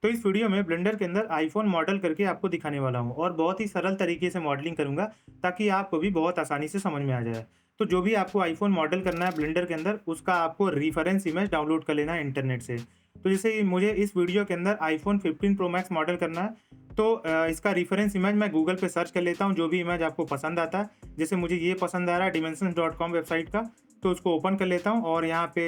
तो इस वीडियो में ब्लेंडर के अंदर आईफ़ोन मॉडल करके आपको दिखाने वाला हूँ और बहुत ही सरल तरीके से मॉडलिंग करूँगा ताकि आपको भी बहुत आसानी से समझ में आ जाए। तो जो भी आपको आईफ़ोन मॉडल करना है ब्लेंडर के अंदर, उसका आपको रेफरेंस इमेज डाउनलोड कर लेना है इंटरनेट से। तो जैसे कि मुझे इस वीडियो के अंदर आईफ़ोन 15 प्रो मैक्स मॉडल करना है, तो इसका रेफरेंस इमेज मैं गूगल पे सर्च कर लेता हूँ, जो भी इमेज आपको पसंद आता है। जैसे मुझे ये पसंद आ रहा है dimensions.com वेबसाइट का, तो उसको ओपन कर लेता हूँ और यहाँ पे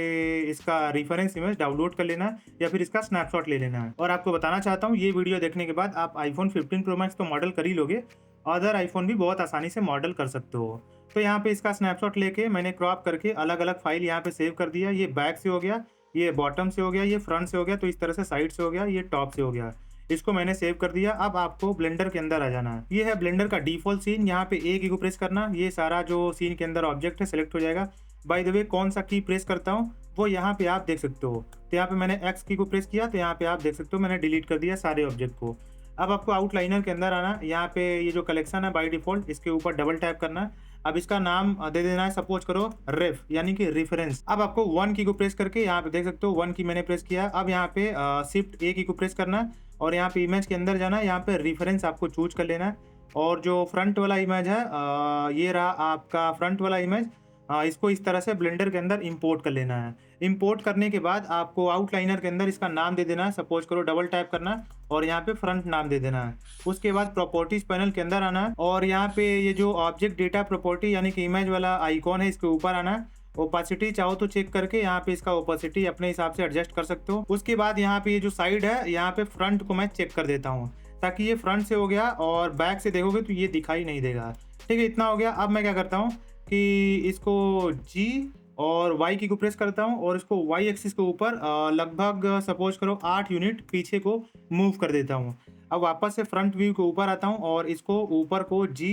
इसका रेफरेंस इमेज डाउनलोड कर लेना है या फिर इसका स्नैपशॉट ले लेना है। और आपको बताना चाहता हूँ, ये वीडियो देखने के बाद आप आईफ़ोन 15 प्रो मैक्स तो मॉडल कर ही लोगे, अदर आईफ़ोन भी बहुत आसानी से मॉडल कर सकते हो। तो यहाँ पे इसका स्नैपशॉट लेके मैंने क्रॉप करके अलग-अलग फ़ाइल यहाँ पे सेव कर दिया। ये बैक से हो गया, ये बॉटम से हो गया, ये फ्रंट से हो गया, तो इस तरह से साइड से हो गया, ये टॉप से हो गया। इसको मैंने सेव कर दिया। अब आपको ब्लेंडर के अंदर आ जाना है। ये है ब्लेंडर का डिफ़ॉल्ट सीन, यहाँ पे ए की को प्रेस करना, ये सारा जो सीन के अंदर ऑब्जेक्ट है सेलेक्ट हो जाएगा। बाय द वे कौन सा की प्रेस करता हूँ, वो यहाँ पे आप देख सकते हो। तो यहाँ पे मैंने एक्स की को प्रेस किया, तो यहाँ पे आप देख सकते हो मैंने डिलीट कर दिया सारे ऑब्जेक्ट को। अब आपको आउटलाइनर के अंदर आना, यहाँ पे ये जो कलेक्शन है बाय डिफ़ॉल्ट, इसके ऊपर डबल टैप करना है। अब इसका नाम दे देना है, सपोज़ करो रेफ यानी कि रेफरेंस। अब आपको 1 की को प्रेस करके यहाँ पे देख सकते हो 1 की मैंने प्रेस किया। अब यहाँ पे शिफ्ट ए की को प्रेस करना है और यहाँ पे इमेज के अंदर जाना है, यहाँ पे रेफरेंस आपको चूज़ कर लेना है। और जो फ्रंट वाला इमेज है, ये रहा आपका फ्रंट वाला इमेज। इसको इस तरह से ब्लेंडर के अंदर इंपोर्ट कर लेना है। इंपोर्ट करने के बाद आपको आउटलाइनर के अंदर इसका नाम दे देना है, सपोज़ करो डबल टैप करना है और यहाँ पे फ्रंट नाम दे देना है। उसके बाद प्रॉपर्टीज़ पैनल के अंदर आना है और यहाँ पे ये जो ऑब्जेक्ट डेटा प्रॉपर्टी यानी कि इमेज वाला आइकॉन है, इसके ऊपर आना है। ओपेसिटी चाहो तो चेक करके यहाँ पे इसका ओपेसिटी अपने हिसाब से एडजस्ट कर सकते हो। उसके बाद यहाँ पे ये जो साइड है, यहाँ पे फ्रंट को मैं चेक कर देता हूँ ताकि ये फ्रंट से हो गया और बैक से देखोगे तो ये दिखाई नहीं देगा। ठीक है, इतना हो गया। अब मैं क्या करता हूँ कि इसको जी और वाई की को प्रेस करता हूँ और इसको वाई एक्सिस के ऊपर लगभग सपोज करो 8 यूनिट पीछे को मूव कर देता हूँ। अब वापस से फ्रंट व्यू के ऊपर आता हूँ और इसको ऊपर को जी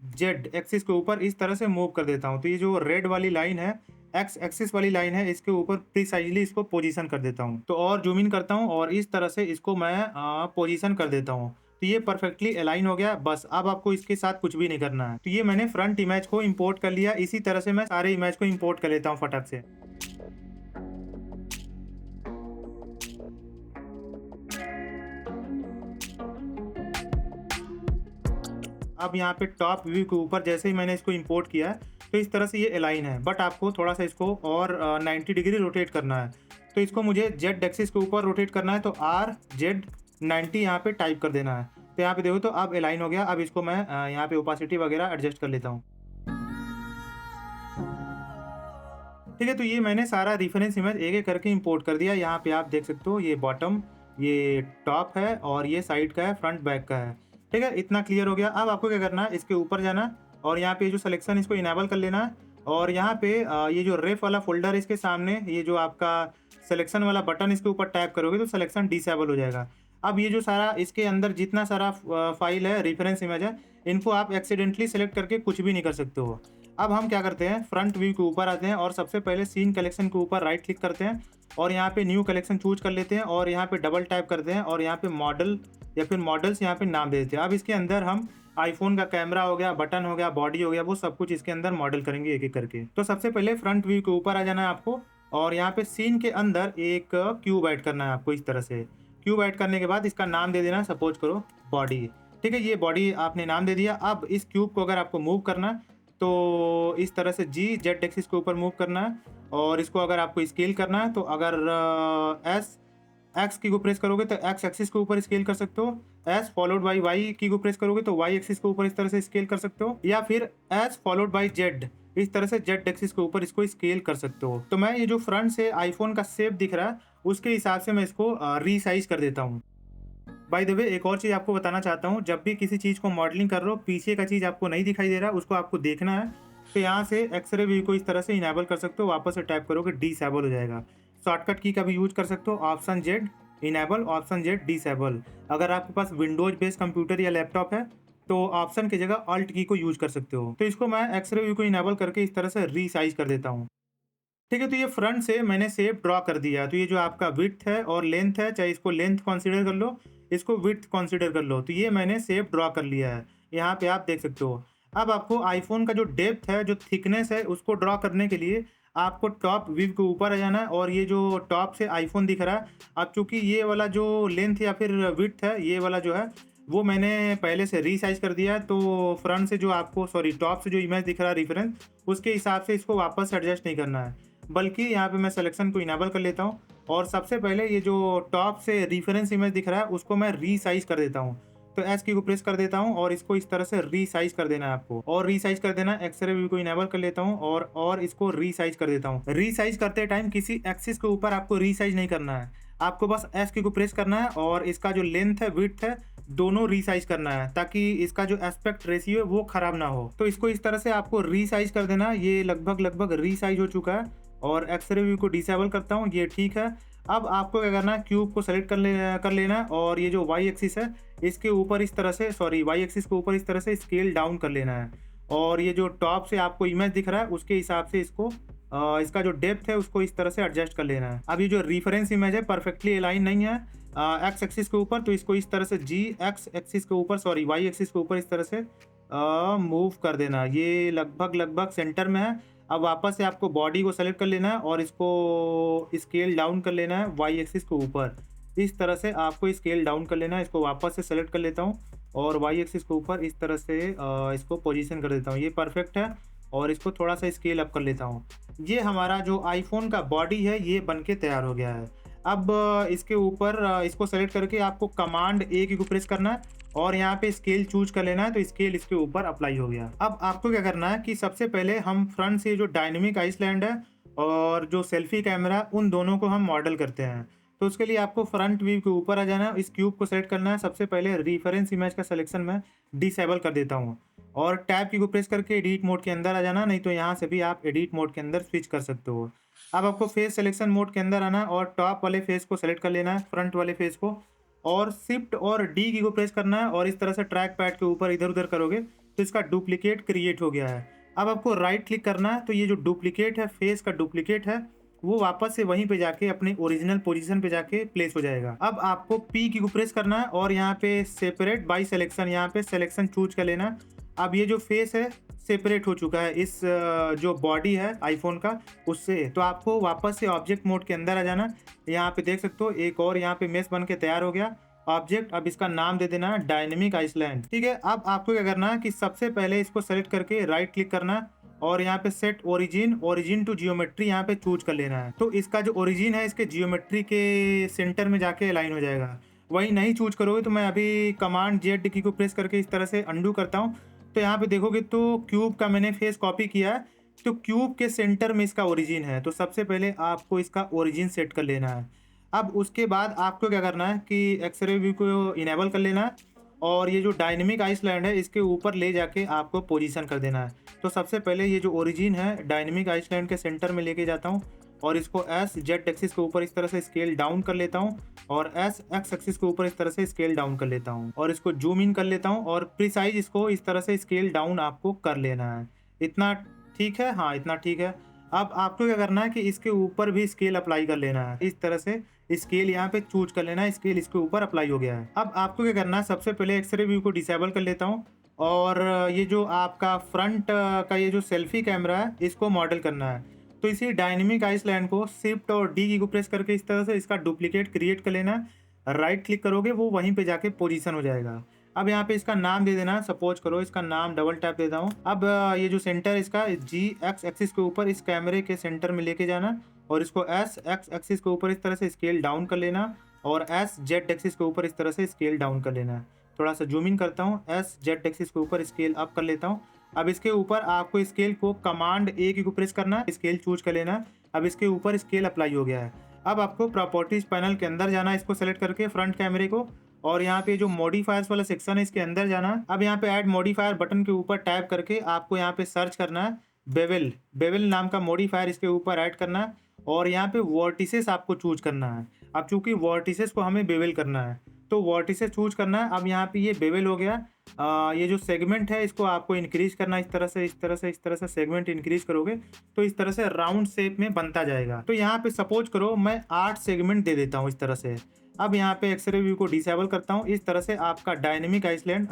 जेड एक्सिस के ऊपर इस तरह से मूव कर देता हूँ। तो ये जो रेड वाली लाइन है, एक्स एक्सिस वाली लाइन है, इसके ऊपर प्रिसाइजली इसको पोजीशन कर देता हूँ। तो और जूम इन करता हूँ और इस तरह से इसको मैं पोजीशन कर देता हूँ। तो ये परफेक्टली अलाइन हो गया। बस अब आपको इसके साथ कुछ भी नहीं करना है। तो ये मैंने फ्रंट इमेज को इंपोर्ट कर लिया। इसी तरह से मैं सारे इमेज को इंपोर्ट कर लेता हूँ फटाक से। अब यहाँ पे टॉप व्यू के ऊपर जैसे ही मैंने इसको इंपोर्ट किया है, तो इस तरह से ये अलाइन है, बट आपको थोड़ा सा इसको और 90 डिग्री रोटेट करना है। तो इसको मुझे जेड एक्सिस के ऊपर रोटेट करना है, तो आर जेड 90 यहाँ पे टाइप कर देना है। तो यहाँ पे देखो तो अब अलाइन हो गया। अब इसको मैं यहाँ पे ओपासिटी वगैरह एडजस्ट कर लेता हूँ। ठीक है, तो ये मैंने सारा रेफरेंस इमेज एक-एक करके इंपोर्ट कर दिया। यहाँ पे आप देख सकते हो ये बॉटम, ये टॉप है और ये साइड का है, फ्रंट बैक का है। ठीक है, इतना क्लियर हो गया। अब आपको क्या करना है, इसके ऊपर जाना और यहाँ पे जो सिलेक्शन इसको इनेबल कर लेना है और यहाँ पे ये जो रेफ वाला फ़ोल्डर है इसके सामने ये जो आपका सिलेक्शन वाला बटन, इसके ऊपर टैप करोगे तो सिलेक्शन डिसेबल हो जाएगा। अब ये जो सारा इसके अंदर जितना सारा फ़ाइल है, रेफरेंस इमेज है, इनको आप एक्सीडेंटली सेलेक्ट करके कुछ भी नहीं कर सकते हो। अब हम क्या करते हैं, फ्रंट व्यू के ऊपर आते हैं और सबसे पहले सीन कलेक्शन के ऊपर राइट क्लिक करते हैं और यहाँ पे न्यू कलेक्शन चूज कर लेते हैं और यहाँ पे डबल टैप करते हैं और यहाँ पे मॉडल या फिर मॉडल्स यहाँ पे नाम दे देते हैं। अब इसके अंदर हम आईफोन का कैमरा हो गया, बटन हो गया, बॉडी हो गया, वो सब कुछ इसके अंदर मॉडल करेंगे एक एक करके। तो सबसे पहले फ्रंट व्यू के ऊपर आ जाना है आपको और यहाँ पे सीन के अंदर एक क्यूब ऐड करना है आपको। इस तरह से क्यूब ऐड करने के बाद इसका नाम दे देना है, सपोज करो बॉडी। ठीक है, ये बॉडी आपने नाम दे दिया। अब इस क्यूब को अगर आपको मूव करना है तो इस तरह से जी जेड एक्सिस के ऊपर मूव करना है और इसको अगर आपको स्केल करना है तो अगर एस एक्स की को प्रेस करोगे तो एक्स एक्सिस के ऊपर स्केल कर सकते हो। एस फॉलोड बाई वाई की को प्रेस करोगे तो वाई एक्सिस के ऊपर इस तरह से स्केल कर सकते हो, या फिर एस फॉलोड बाई जेड, इस तरह से जेड एक्सिस के ऊपर इसको स्केल कर सकते हो। तो मैं ये जो फ्रंट से आईफोन का शेप दिख रहा है उसके हिसाब से मैं इसको रीसाइज कर देता हूँ। बाय द वे एक और चीज़ आपको बताना चाहता हूँ, जब भी किसी चीज़ को मॉडलिंग कर रहे हो, पीछे का चीज़ आपको नहीं दिखाई दे रहा, उसको आपको देखना है। तो यहाँ से एक्सरे व्यू को इस तरह से इनेबल कर सकते हो, वापस से टैप करोगे डिसेबल हो जाएगा। शॉर्टकट की का भी यूज कर सकते हो, option Z enable, option Z disable. अगर आपके पास विंडोज बेस्ड कंप्यूटर या लैपटॉप है तो ऑप्शन की जगह अल्ट की को यूज कर सकते हो। तो इसको मैं एक्सरे व्यू को इनेबल करके इस तरह से रीसाइज कर देता हूँ। ठीक है, तो ये फ्रंट से मैंने शेप ड्रॉ कर दिया। तो ये जो आपका विड्थ है और लेंथ है, चाहे इसको लेंथ कंसीडर कर लो, इसको विड्थ कंसीडर कर लो, तो ये मैंने शेप ड्रॉ कर लिया है। यहाँ पे आप देख सकते हो। अब आपको आईफोन का जो डेप्थ है, जो थिकनेस है, उसको ड्रॉ करने के लिए आपको टॉप व्यू के ऊपर आ जाना है और ये जो टॉप से आईफ़ोन दिख रहा है, अब चूँकि ये वाला जो लेंथ या फिर विड्थ है, ये वाला जो है, वो मैंने पहले से रीसाइज़ कर दिया है। तो फ्रंट से जो आपको टॉप से जो इमेज दिख रहा है रेफ़रेंस, उसके हिसाब से इसको वापस से एडजस्ट नहीं करना है। बल्कि यहाँ पे मैं सिलेक्शन को इनेबल कर लेता हूँ और सबसे पहले ये जो टॉप से रेफ़रेंस इमेज दिख रहा है, उसको मैं रीसाइज़ कर देता हूँ। तो एस की को प्रेस कर देता हूँ और इसको इस तरह से रीसाइज कर देना है आपको, और रीसाइज कर देना है। एक्सरे व्यू को इनेबल कर लेता हूँ और इसको रीसाइज कर देता हूँ। रीसाइज करते टाइम किसी एक्सिस के ऊपर आपको रीसाइज नहीं करना है, आपको बस एस की को प्रेस करना है और इसका जो लेंथ है, विड्थ है, दोनों रीसाइज करना है ताकि इसका जो एस्पेक्ट रेशियो है वो खराब ना हो। तो इसको इस तरह से आपको रीसाइज कर देना है। ये लगभग रीसाइज हो चुका है और एक्सरे व्यू को डिसेबल करता हूँ, ये ठीक है। अब आपको क्या करना है, क्यूब को सेलेक्ट कर लेना है और ये जो वाई एक्सिस है, इसके ऊपर इस तरह से वाई एक्सिस के ऊपर इस तरह से स्केल डाउन कर लेना है और ये जो टॉप से आपको इमेज दिख रहा है, उसके हिसाब से इसको इसका जो डेप्थ है उसको इस तरह से एडजस्ट कर लेना है। अब ये जो रेफरेंस इमेज है परफेक्टली अलाइन नहीं है एक्स एक्सिस के ऊपर, तो इसको इस तरह से एक्स एक्सिस के ऊपर वाई एक्सिस के ऊपर इस तरह से मूव कर देना। ये लगभग सेंटर में है। अब वापस से आपको बॉडी को सेलेक्ट कर लेना है और इसको स्केल डाउन कर लेना है वाई एक्सिस के ऊपर। इस तरह से आपको स्केल डाउन कर लेना है। इसको वापस से सेलेक्ट कर लेता हूँ और वाई एक्सिस के ऊपर इस तरह से इसको पोजीशन कर देता हूँ। ये परफेक्ट है और इसको थोड़ा सा स्केल अप कर लेता हूँ। ये हमारा जो आईफोन का बॉडी है ये बन के तैयार हो गया है। अब इसके ऊपर इसको सेलेक्ट करके आपको कमांड ए की को प्रेस करना है और यहाँ पे स्केल चूज कर लेना है, तो स्केल इसके ऊपर अप्लाई हो गया। अब आपको क्या करना है कि सबसे पहले हम फ्रंट से जो डायनेमिक आइसलैंड है और जो सेल्फी कैमरा, उन दोनों को हम मॉडल करते हैं। तो उसके लिए आपको फ्रंट व्यू के ऊपर आ जाना है, इस क्यूब को सेलेक्ट करना है। सबसे पहले रेफरेंस इमेज का सिलेक्शन में डिसेबल कर देता हूँ और टैब की को प्रेस करके एडिट मोड के अंदर आ जाना, नहीं तो यहाँ से भी आप एडिट मोड के अंदर स्विच कर सकते हो। अब आपको फेस सिलेक्शन मोड के अंदर आना और टॉप वाले फेस को सेलेक्ट कर लेना है, फ्रंट वाले फेस को, और शिफ्ट और डी की को प्रेस करना है और इस तरह से ट्रैक पैड के ऊपर इधर उधर करोगे तो इसका डुप्लीकेट क्रिएट हो गया है। अब आपको राइट क्लिक करना है, तो ये जो डुप्लीकेट है, फेस का डुप्लीकेट है, वो वापस से वहीं पे जाके अपने ओरिजिनल पोजीशन पे जाके प्लेस हो जाएगा। अब आपको पी की को प्रेस करना है और यहाँ पे सेपरेट बाय सिलेक्शन, यहाँ पे सिलेक्शन चूज कर लेना। अब ये जो फेस है सेपरेट हो चुका है इस जो बॉडी है आईफोन का उससे, तो आपको वापस से ऑब्जेक्ट मोड के अंदर आ जाना। यहाँ पे देख सकते हो एक और यहाँ पे मेश बन के तैयार हो गया ऑब्जेक्ट। अब इसका नाम दे देना है डायनेमिक आइसलैंड, ठीक है। अब आपको क्या करना है कि सबसे पहले इसको सेलेक्ट करके राइट क्लिक करना है और यहाँ पे सेट ओरिजिन टू जियोमेट्री यहाँ पे चूज कर लेना है। तो इसका जो ओरिजिन है इसके जियोमेट्री के सेंटर में जाके अलाइन हो जाएगा। वही नहीं चूज करोगे तो मैं अभी कमांड जेड की को प्रेस करके इस तरह से अंडू करता हूँ, तो यहाँ पे देखोगे तो क्यूब का मैंने फेस कॉपी किया है, तो क्यूब के सेंटर में इसका ओरिजिन है। तो सबसे पहले आपको इसका ओरिजिन सेट कर लेना है। अब उसके बाद आपको क्या करना है कि एक्सरे व्यू को इनेबल कर लेना है और ये जो डायनेमिक आइसलैंड है इसके ऊपर ले जाके आपको पोजीशन कर देना है। तो सबसे पहले ये जो ओरिजिन है डायनेमिक आइसलैंड के सेंटर में लेके जाता हूँ और इसको एस जेड एक्सिस के ऊपर इस तरह से स्केल डाउन कर लेता हूँ और एस एक्स एक्सिस के ऊपर इस तरह से स्केल डाउन कर लेता हूँ और इसको जूम इन कर लेता हूँ और प्रिसाइज इसको इस तरह से स्केल डाउन आपको कर लेना है। इतना ठीक है? हाँ, इतना ठीक है। अब आपको क्या करना है कि इसके ऊपर भी स्केल अप्लाई कर लेना है। इस तरह से स्केल यहाँ पे चूज कर लेना है, स्केल इसके ऊपर अप्लाई हो गया है। अब आपको क्या करना है, सबसे पहले एक्सरे व्यू को डिसेबल कर लेता हूँ और ये जो आपका फ्रंट का ये जो सेल्फी कैमरा है इसको मॉडल करना है। तो इसी डायनेमिक आइसलैंड को शिफ्ट और डी की को प्रेस करके इस तरह से इसका डुप्लीकेट क्रिएट कर लेना है। राइट क्लिक करोगे वो वहीं पे जाके पोजीशन हो जाएगा। अब यहाँ पे इसका नाम दे देना, सपोज करो इसका नाम डबल टैप देता हूँ। अब ये जो सेंटर इसका जी एक्स एक्सिस के ऊपर इस कैमरे के सेंटर में लेके जाना और इसको एस एक्स एक्सिस के ऊपर इस तरह से स्केल डाउन कर लेना और एस जेड एक्सिस के ऊपर इस तरह से स्केल डाउन कर लेना है। थोड़ा सा जूम इन करता हूँ, एस जेड एक्सिस के ऊपर स्केल अप कर लेता हूँ। अब इसके ऊपर आपको स्केल को कमांड ए की को प्रेस करना है, स्केल चूज कर लेना। अब इसके ऊपर स्केल अप्लाई हो गया है। अब आपको प्रॉपर्टीज पैनल के अंदर जाना है, इसको सेलेक्ट करके फ्रंट कैमरे को, और यहाँ पे जो मॉडिफायर्स वाला सेक्शन है इसके अंदर जाना। अब यहाँ पे ऐड मॉडिफायर बटन के ऊपर टैप करके आपको यहाँ पे सर्च करना है बेवल नाम का मॉडिफायर, इसके ऊपर ऐड करना है और यहाँ पे वर्टिसेस आपको चूज करना है। अब चूंकि वर्टिसेस को हमें बेवल करना है तो वर्टिसेस चूज करना है। अब यहाँ पे ये बेवल हो गया। ये जो सेगमेंट है इसको आपको इंक्रीज करना है, इस तरह से सेगमेंट इंक्रीज करोगे तो इस तरह से राउंड शेप में बनता जाएगा। तो यहाँ पे सपोज करो मैं 8 सेगमेंट दे देता हूँ इस तरह से। अब यहाँ पे एक्सरे व्यू को डिसेबल करता हूँ। इस तरह से आपका डायनेमिक आइसलैंड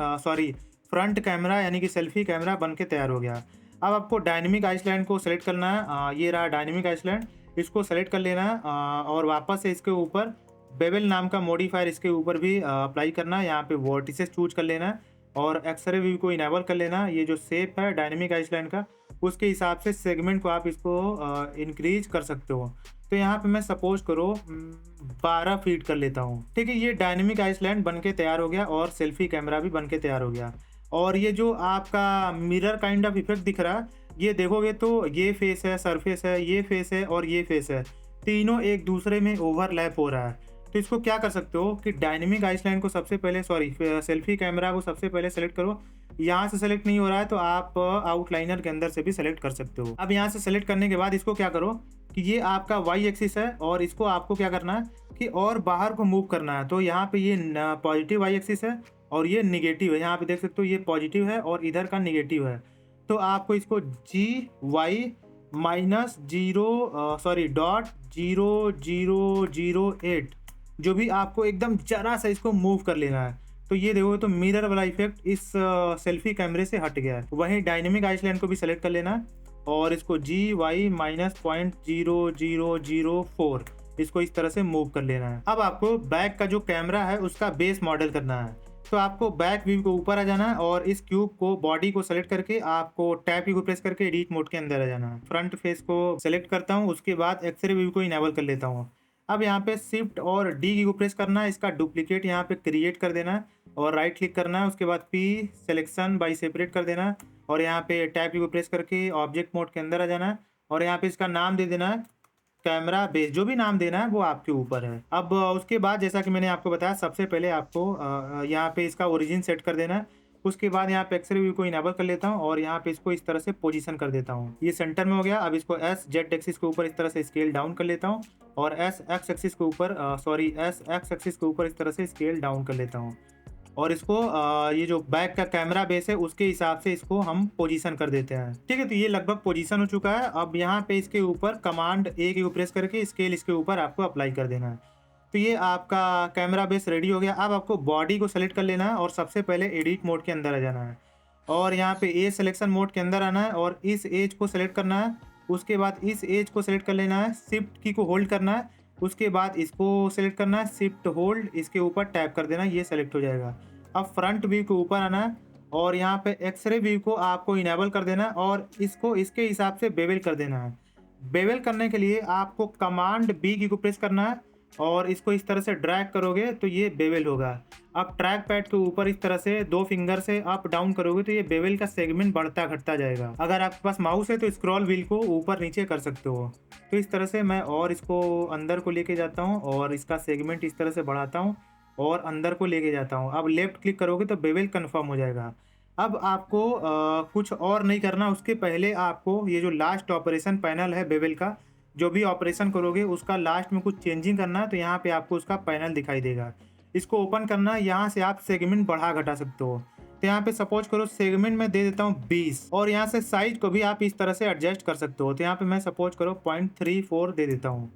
फ्रंट कैमरा यानी कि सेल्फी कैमरा बन के तैयार हो गया। अब आपको डायनेमिक आइसलैंड को सेलेक्ट करना है, ये रहा डायनेमिक आइसलैंड, इसको सेलेक्ट कर लेना है और वापस से इसके ऊपर बेवल नाम का मॉडिफायर इसके ऊपर भी अप्लाई करना है। यहाँ पे वर्टिसेस चूज कर लेना है और एक्सरे व्यू को इनेबल कर लेना है। ये जो शेप है डायनेमिक आइसलैंड का, उसके हिसाब से सेगमेंट को आप इसको इंक्रीज कर सकते हो। तो यहाँ पे मैं सपोज करो 12 फीट कर लेता हूँ। ठीक है, ये डायनेमिक आइसलैंड बन के तैयार हो गया और सेल्फी कैमरा भी बन के तैयार हो गया। और ये जो आपका मिरर काइंड ऑफ इफेक्ट दिख रहा है, ये देखोगे तो ये फेस है, सरफेस है, ये फेस है और ये फेस है, तीनों एक दूसरे में ओवरलैप हो रहा है। तो इसको क्या कर सकते हो कि डायनेमिक आइसलैंड को सबसे पहले सेल्फी कैमरा को सबसे पहले सेलेक्ट करो। यहाँ से सेलेक्ट नहीं हो रहा है तो आप आउटलाइनर के अंदर से भी सेलेक्ट कर सकते हो। अब यहाँ से सेलेक्ट करने के बाद इसको क्या करो कि ये आपका वाई एक्सिस है और इसको आपको क्या करना है कि और बाहर को मूव करना है। तो यहाँ पे ये पॉजिटिव वाई एक्सिस है और ये निगेटिव है। यहाँ पे देख सकते हो ये पॉजिटिव है और इधर का निगेटिव है। तो आपको इसको .0.0008 जो भी आपको एकदम जरा सा इसको मूव कर लेना है। तो ये देखो तो मिरर वाला इफेक्ट इस सेल्फी कैमरे से हट गया है। वहीं डायनेमिक आइसलैंड को भी सेलेक्ट कर लेना है और इसको GY-.0004 इसको इस तरह से मूव कर लेना है। अब आपको बैक का जो कैमरा है उसका बेस मॉडल करना है। तो आपको बैक व्यू को ऊपर आ जाना है और इस क्यूब को बॉडी को सेलेक्ट करके आपको टैप की को प्रेस करके एडिट मोड के अंदर आ जाना है। फ्रंट फेस को सेलेक्ट करता हूँ, उसके बाद एक्सरे व्यू को इनेबल कर लेता हूँ। अब यहाँ पे शिफ्ट और डी की को प्रेस करना है, इसका डुप्लीकेट यहाँ पे क्रिएट कर देना है और राइट क्लिक करना है। उसके बाद पी सिलेक्शन बाई सेपरेट कर देना है और यहाँ पे टैप की को प्रेस करके ऑब्जेक्ट मोड के अंदर आ जाना है और यहाँ पे इसका नाम दे देना है कैमरा बेस। जो भी नाम देना है वो आपके ऊपर है। अब उसके बाद जैसा कि मैंने आपको बताया, सबसे पहले आपको यहाँ पे इसका ओरिजिन सेट कर देना है। उसके बाद यहाँ पे एक्सरे व्यू को इनेबल कर लेता हूँ और यहाँ पे इसको इस तरह से पोजीशन कर देता हूँ। ये सेंटर में हो गया। अब इसको एस जेड एक्सिस के ऊपर इस तरह से स्केल डाउन कर लेता हूँ और एस एक्स एक्सिस के ऊपर इस तरह से स्केल डाउन कर लेता हूँ और इसको ये जो बैक का कैमरा बेस है उसके हिसाब से इसको हम पोजीशन कर देते हैं। ठीक है, तो ये लगभग पोजीशन हो चुका है। अब यहाँ पे इसके ऊपर कमांड ए की प्रेस करके स्केल इसके ऊपर आपको अप्लाई कर देना है। तो ये आपका कैमरा बेस रेडी हो गया। अब आपको बॉडी को सेलेक्ट कर लेना है और सबसे पहले एडिट मोड के अंदर आ जाना है और यहाँ पे एज सिलेक्शन मोड के अंदर आना है और इस एज को सेलेक्ट करना है। उसके बाद इस एज को सेलेक्ट कर लेना है, शिफ्ट की को होल्ड करना है। उसके बाद इसको सेलेक्ट करना है, शिफ्ट होल्ड, इसके ऊपर टैप कर देना, ये सेलेक्ट हो जाएगा। अब फ्रंट व्यू के ऊपर आना है और यहाँ पे एक्सरे व्यू को आपको इनेबल कर देना है और इसको इसके हिसाब से बेवल कर देना है। बेवल करने के लिए आपको कमांड बी की को प्रेस करना है और इसको इस तरह से ड्रैग करोगे तो ये बेवल होगा। अब ट्रैक पैड के ऊपर इस तरह से 2 फिंगर से अप डाउन करोगे तो ये बेवल का सेगमेंट बढ़ता घटता जाएगा। अगर आपके पास माउस है तो स्क्रॉल व्हील को ऊपर नीचे कर सकते हो। तो इस तरह से मैं और इसको अंदर को लेके जाता हूँ और इसका सेगमेंट इस तरह से बढ़ाता हूँ और अंदर को लेके जाता हूँ। अब लेफ्ट क्लिक करोगे तो बेवल कन्फर्म हो जाएगा। अब आपको कुछ और नहीं करना, उसके पहले आपको ये जो लास्ट ऑपरेशन पैनल है बेवल का, जो भी ऑपरेशन करोगे उसका लास्ट में कुछ चेंजिंग करना है तो यहाँ पे आपको उसका पैनल दिखाई देगा। इसको ओपन करना है, यहाँ से आप सेगमेंट बढ़ा घटा सकते हो। तो यहाँ पे सपोज करो सेगमेंट में दे देता हूँ 20 और यहाँ से साइज को भी आप इस तरह से एडजस्ट कर सकते हो। तो यहाँ पे मैं सपोज करो 0.34 दे देता हूँ।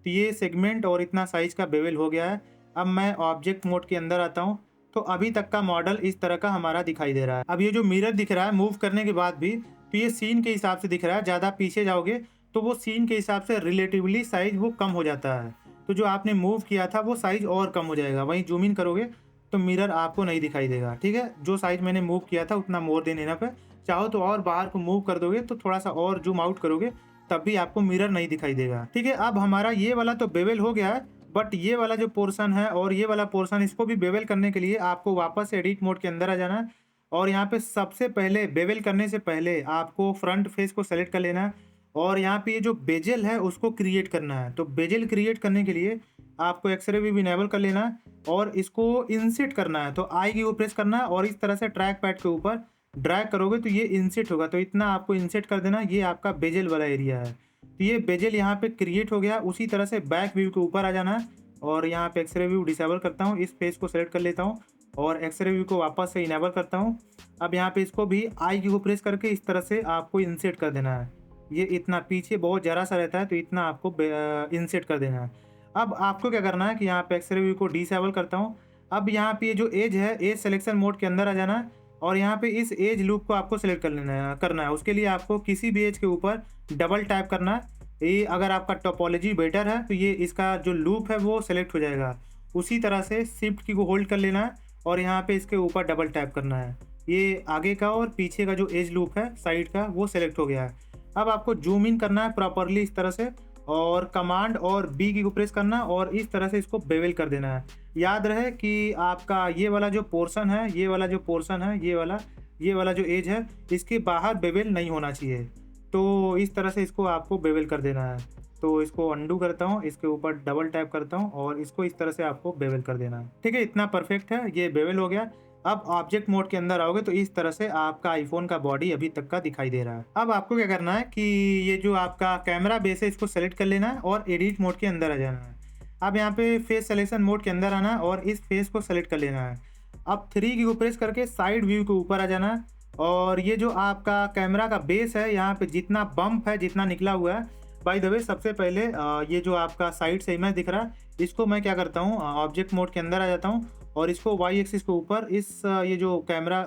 तो ये सेगमेंट और इतना साइज का बेवल हो गया है। अब मैं ऑब्जेक्ट मोड के अंदर आता हूँ तो अभी तक का मॉडल इस तरह का हमारा दिखाई दे रहा है। अब ये जो मिरर दिख रहा है मूव करने के बाद भी, तो ये सीन के हिसाब से दिख रहा है। ज़्यादा पीछे जाओगे तो वो सीन के हिसाब से रिलेटिवली साइज वो कम हो जाता है। तो जो आपने मूव किया था वो साइज और कम हो जाएगा। वहीं जूम इन करोगे तो मिरर आपको नहीं दिखाई देगा। ठीक है, जो साइज मैंने मूव किया था उतना मोर देन इनफ है। चाहो तो और बाहर को मूव कर दोगे तो थोड़ा सा और जूम आउट करोगे तब भी आपको मिरर नहीं दिखाई देगा। ठीक है, अब हमारा ये वाला तो बेवल हो गया है, बट ये वाला जो पोर्शन है और ये वाला पोर्शन, इसको भी बेवल करने के लिए आपको वापस एडिट मोड के अंदर आ जाना है और यहाँ पे सबसे पहले बेवल करने से पहले आपको फ्रंट फेस को सेलेक्ट कर लेना है और यहाँ पे ये जो बेजल है उसको क्रिएट करना है। तो बेजल क्रिएट करने के लिए आपको एक्सरे व्यू इनेबल कर लेना है और इसको इंसिट करना है। तो आई की वो प्रेस करना है और इस तरह से ट्रैक पैड के ऊपर ड्रैग करोगे तो ये इंसिट होगा। तो इतना आपको इंसिट कर देना, ये आपका बेजल वाला एरिया है। तो ये बेजल यहाँ पे क्रिएट हो गया। उसी तरह से बैक व्यू के ऊपर आ जाना है और यहाँ पे एक्सरे व्यू डिसेबल करता हूँ। इस फेस को सेलेक्ट कर लेता हूँ और एक्सरे व्यू को वापस से इनेबल करता हूँ। अब यहाँ पे इसको भी आई की को प्रेस करके इस तरह से आपको इंसिट कर देना है। ये इतना पीछे बहुत जरा सा रहता है तो इतना आपको इंसिट कर देना है। अब आपको क्या करना है कि यहाँ पे एक्सरे व्यू को डिसेबल करता हूँ। अब यहाँ पे ये जो एज है, एज सिलेक्शन मोड के अंदर आ जाना है और यहाँ पे इस एज लूप को आपको सेलेक्ट करना है। उसके लिए आपको किसी भी एज के ऊपर डबल टैप करना है। ये अगर आपका टोपोलॉजी बेटर है तो ये इसका जो लूप है वो सेलेक्ट हो जाएगा। उसी तरह से शिफ्ट की को होल्ड कर लेना है और यहाँ पे इसके ऊपर डबल टैप करना है। ये आगे का और पीछे का जो एज लूप है साइड का वो सेलेक्ट हो गया है। अब आपको जूम इन करना है प्रॉपरली इस तरह से, और कमांड और बी की को प्रेस करना और इस तरह से इसको बेवल कर देना है। याद रहे कि आपका ये वाला जो पोर्शन है, ये वाला जो पोर्शन है, ये वाला जो एज है, इसके बाहर बेवल नहीं होना चाहिए। तो इस तरह से इसको आपको बेवल कर देना है। तो इसको अंडू करता हूँ, इसके ऊपर डबल टैप करता हूँ और इसको इस तरह से आपको बेवल कर देना है। ठीक है, इतना परफेक्ट है, ये बेवल हो गया। अब ऑब्जेक्ट मोड के अंदर आओगे तो इस तरह से आपका आईफोन का बॉडी अभी तक का दिखाई दे रहा है। अब आपको क्या करना है कि ये जो आपका कैमरा बेस है इसको सेलेक्ट कर लेना है और एडिट मोड के अंदर आ जाना है। अब यहाँ पे फेस सिलेक्शन मोड के अंदर आना है और इस फेस को सेलेक्ट कर लेना है। अब 3 की को प्रेस करके साइड व्यू के ऊपर आ जाना है और ये जो आपका कैमरा का बेस है, यहाँ पे जितना बम्प है, जितना निकला हुआ है, बाय द वे सबसे पहले ये जो आपका साइड से इमेज दिख रहा है इसको मैं क्या करता हूँ, ऑब्जेक्ट मोड के अंदर आ जाता हूँ और इसको वाई एक्सिस के ऊपर इस ये जो कैमरा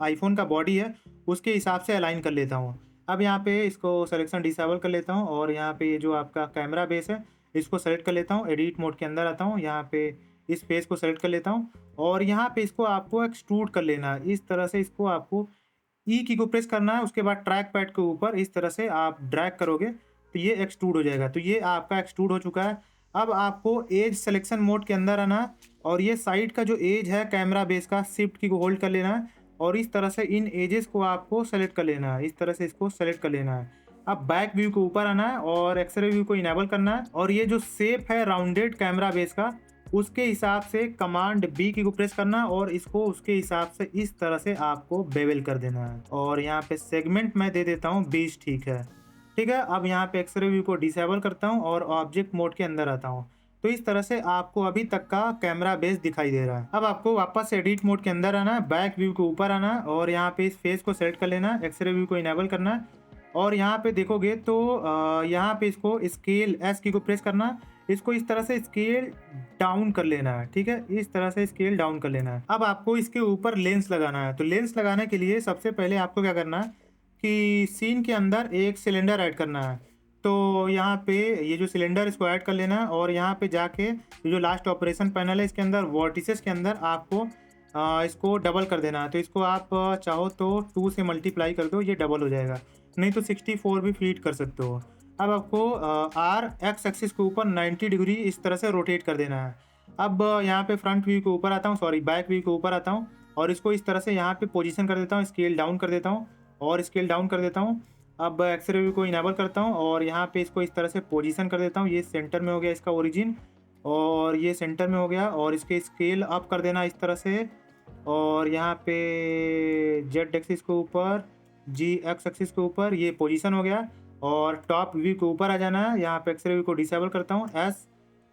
आईफोन का बॉडी है उसके हिसाब से अलाइन कर लेता हूँ। अब यहाँ पे इसको सिलेक्शन डिसेबल कर लेता हूँ और यहाँ पे ये जो आपका कैमरा बेस है इसको सेलेक्ट कर लेता हूँ। एडिट मोड के अंदर आता हूँ, यहाँ पे इस फेस को सेलेक्ट कर लेता हूँ और यहाँ पे इसको आपको एक्सट्रूड कर लेना है। इस तरह से इसको आपको ई की को प्रेस करना है, उसके बाद ट्रैक पैड के ऊपर इस तरह से आप ड्रैग करोगे तो ये एक्सट्रूड हो जाएगा। तो ये आपका एक्सट्रूड हो चुका है। अब आपको एज सिलेक्शन मोड के अंदर आना और ये साइड का जो एज है कैमरा बेस का, शिफ्ट की को होल्ड कर लेना है और इस तरह से इन एजेस को आपको सेलेक्ट कर लेना है। इस तरह से इसको सेलेक्ट कर लेना है। अब बैक व्यू के ऊपर आना है और एक्सरे व्यू को इनेबल करना है और ये जो शेप है राउंडेड कैमरा बेस का, उसके हिसाब से कमांड बी की को प्रेस करना और इसको उसके हिसाब से इस तरह से आपको बेवल कर देना है। और यहाँ पे सेगमेंट मैं दे देता हूँ 20, ठीक है। ठीक है, अब यहाँ पे एक्सरे व्यू को डिसेबल करता हूँ और ऑब्जेक्ट मोड के अंदर आता हूँ। तो इस तरह से आपको अभी तक का कैमरा बेस दिखाई दे रहा है। अब आपको वापस एडिट मोड के अंदर आना है, बैक व्यू के ऊपर आना और यहाँ पे इस फेस को सेलेक्ट कर लेना, एक्सरे व्यू को इनेबल करना और यहाँ पे देखोगे तो यहाँ पे इसको स्केल एस की को प्रेस करना, इसको इस तरह से स्केल डाउन कर लेना है। ठीक है, इस तरह से स्केल डाउन कर लेना है। अब आपको इसके ऊपर लेंस लगाना है। तो लेंस लगाने के लिए सबसे पहले आपको क्या करना है कि सीन के अंदर एक सिलेंडर ऐड करना है। तो यहाँ पे ये जो सिलेंडर इसको ऐड कर लेना है और यहाँ पे जाके ये जो लास्ट ऑपरेशन पैनल है इसके अंदर वर्टिसेस के अंदर आपको इसको डबल कर देना है। तो इसको आप चाहो तो 2 से मल्टीप्लाई कर दो, ये डबल हो जाएगा, नहीं तो 64 भी फीट कर सकते हो। अब आपको आर एक्स एक्सिस के ऊपर 90 डिग्री इस तरह से रोटेट कर देना है। अब यहाँ पे फ्रंट व्यू के ऊपर आता हूँ, सॉरी बैक व्यू के ऊपर आता हूँ और इसको इस तरह से यहाँ पे पोजीशन कर देता हूँ, स्केल डाउन कर देता हूँ और स्केल डाउन कर देता हूँ। अब एक्सरे व्यू को इनेबल करता हूँ और यहाँ पे इसको इस तरह से पोजीशन कर देता हूँ। ये सेंटर में हो गया इसका ओरिजिन और ये सेंटर में हो गया और इसके स्केल अप कर देना इस तरह से और यहाँ पे जेड एक्सिस के ऊपर, जी एक्स एक्सिस के ऊपर ये पोजीशन हो गया और टॉप व्यू के ऊपर आ जाना है। यहाँ पे एक्सरे व्यू को डिसेबल करता हूँ, एस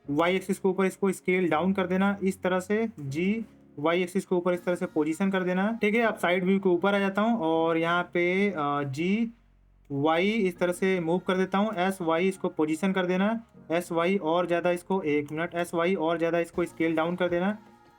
वाई एक्सिस के ऊपर इसको स्केल डाउन कर देना इस तरह से, जी वाई एक्सिस के ऊपर इस तरह से पोजीशन कर देना। ठीक है, अब साइड व्यू के ऊपर आ जाता हूँ और यहाँ पे जी वाई इस तरह से मूव कर देता हूँ, एस वाई इसको पोजीशन कर देना, एस वाई और ज़्यादा इसको, एक मिनट, एस वाई और ज़्यादा इसको स्केल डाउन कर देना,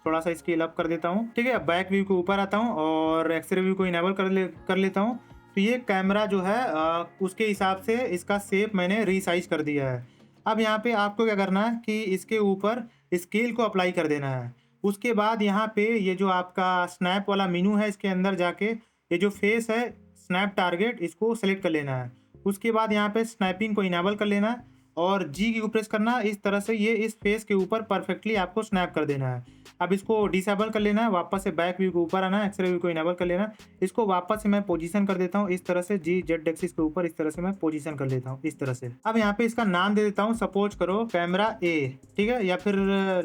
थोड़ा सा स्केल अप कर देता हूँ। ठीक है, अब बैक व्यू के ऊपर आता हूँ और एक्सरे व्यू को इनेबल कर लेता हूँ। तो ये कैमरा जो है उसके हिसाब से इसका शेप मैंने रीसाइज कर दिया है। अब यहाँ पे आपको क्या करना है कि इसके ऊपर स्केल को अप्लाई कर देना है। उसके बाद यहाँ पे ये जो आपका स्नैप वाला मेनू है इसके अंदर जाके ये जो फेस है स्नैप टारगेट, इसको सेलेक्ट कर लेना है। उसके बाद यहाँ पे स्नैपिंग को इनेबल कर लेना है और जी की प्रेस करना, इस तरह से ये इस फेस के ऊपर परफेक्टली आपको स्नैप कर देना है। अब इसको डिसेबल कर लेना है, वापस से बैक व्यू के ऊपर आना है, एक्सरे व्यू को इनेबल कर लेना, इसको वापस से मैं पोजीशन कर देता हूँ इस तरह से, जी जेड एक्सिस के ऊपर इस तरह से मैं पोजीशन कर लेता हूँ इस तरह से। अब यहाँ पे इसका नाम दे देता हूँ, सपोज करो कैमरा ए, ठीक है, या फिर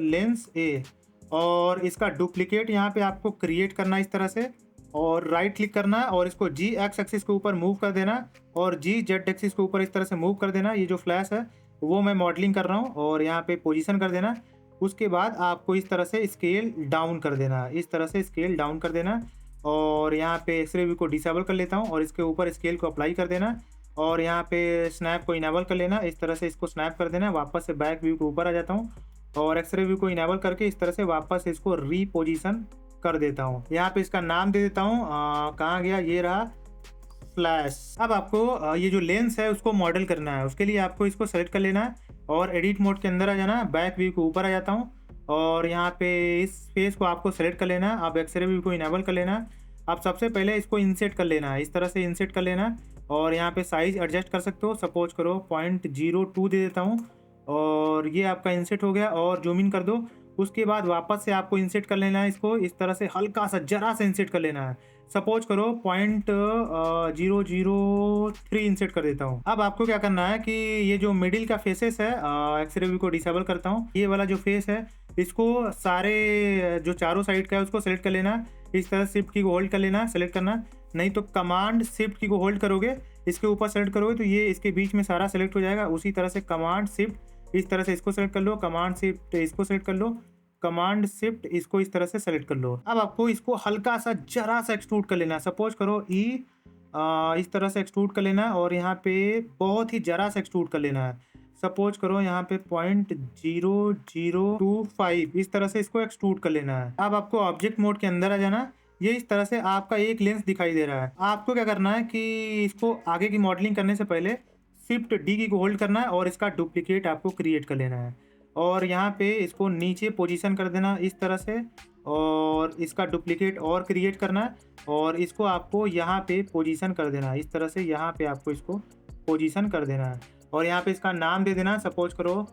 लेंस ए, और इसका डुप्लीकेट यहाँ पे आपको क्रिएट करना इस तरह से और राइट क्लिक करना है और इसको जी एक्स एक्सिस के ऊपर मूव कर देना और जी जेड एक्सिस के ऊपर इस तरह से मूव कर देना। ये जो फ्लैश है वो मैं मॉडलिंग कर रहा हूँ और यहाँ पे पोजीशन कर देना। उसके बाद आपको इस तरह से स्केल डाउन कर देना, इस तरह से स्केल डाउन कर देना और यहाँ पे एक्सरे व्यू को डिसेबल कर लेता हूँ और इसके ऊपर स्केल को अप्लाई कर देना और यहाँ पे स्नैप को इनेबल कर लेना, इस तरह से इसको स्नैप कर देना। वापस से बैक व्यू के ऊपर आ जाता हूँ और एक्सरे व्यू को इनेबल करके इस तरह से वापस इसको रीपोजिशन कर देता हूँ। यहाँ पे इसका नाम दे देता हूँ, कहाँ गया, ये रहा फ्लैश। अब आपको ये जो लेंस है उसको मॉडल करना है। उसके लिए आपको इसको सेलेक्ट कर लेना है और एडिट मोड के अंदर आ जाना है। बैक व्यू के ऊपर आ जाता हूँ और यहाँ पे इस फेस को आपको सेलेक्ट कर लेना है। अब एक्सरे व्यू को इनेबल कर लेना है। अब सबसे पहले इसको इंसेट कर लेना है, इस तरह से इंसेट कर लेना है और यहाँ पे साइज एडजस्ट कर सकते हो। सपोज करो 0.02 दे देता हूँ और ये आपका इंसेट हो गया। और जूम इन कर दो। उसके बाद वापस से आपको इंसेट कर लेना है, इसको इस तरह से हल्का सा जरा सा इंसेट कर लेना है। सपोज करो 0.003 इंसेट कर देता हूँ। अब आपको क्या करना है कि ये जो मिडिल का फेसेस है, एक्सरे व्यू को डिसेबल करता हूँ। ये वाला जो फेस है इसको सारे जो चारों साइड का है उसको सेलेक्ट कर लेना। इस तरह शिफ्ट की को होल्ड कर लेना, सेलेक्ट करना। नहीं तो कमांड शिफ्ट की को होल्ड करोगे, इसके ऊपर सेलेक्ट करोगे तो ये इसके बीच में सारा सेलेक्ट हो जाएगा। उसी तरह से कमांड शिफ्ट इस तरह से इसको सेलेक्ट कर लो, कमांड शिफ्ट इसको सेलेक्ट कर लो, कमांड शिफ्ट इसको इस तरह से सेलेक्ट कर लो। अब आपको इसको हल्का सा जरा सा एक्सट्रूड कर लेना है। सपोज करो इस तरह से एक्सट्रूड कर लेना है और यहाँ पे बहुत ही जरा सा एक्सट्रूड कर लेना है। सपोज करो यहाँ पे 0.0025 इस तरह से इसको एक्सट्रूड कर लेना है। अब आपको ऑब्जेक्ट मोड के अंदर आ जाना। ये इस तरह से आपका एक लेंस दिखाई दे रहा है। आपको क्या करना है कि इसको आगे की मॉडलिंग करने से पहले शिफ्ट डी की को होल्ड करना है और इसका डुप्लीकेट आपको क्रिएट कर लेना है और यहाँ पे इसको नीचे पोजीशन कर देना इस तरह से और इसका डुप्लीकेट और क्रिएट करना है और इसको आपको यहाँ पे पोजीशन कर देना है इस तरह से। यहाँ पे आपको इसको पोजीशन कर देना है और यहाँ पे इसका नाम दे देना। सपोज करो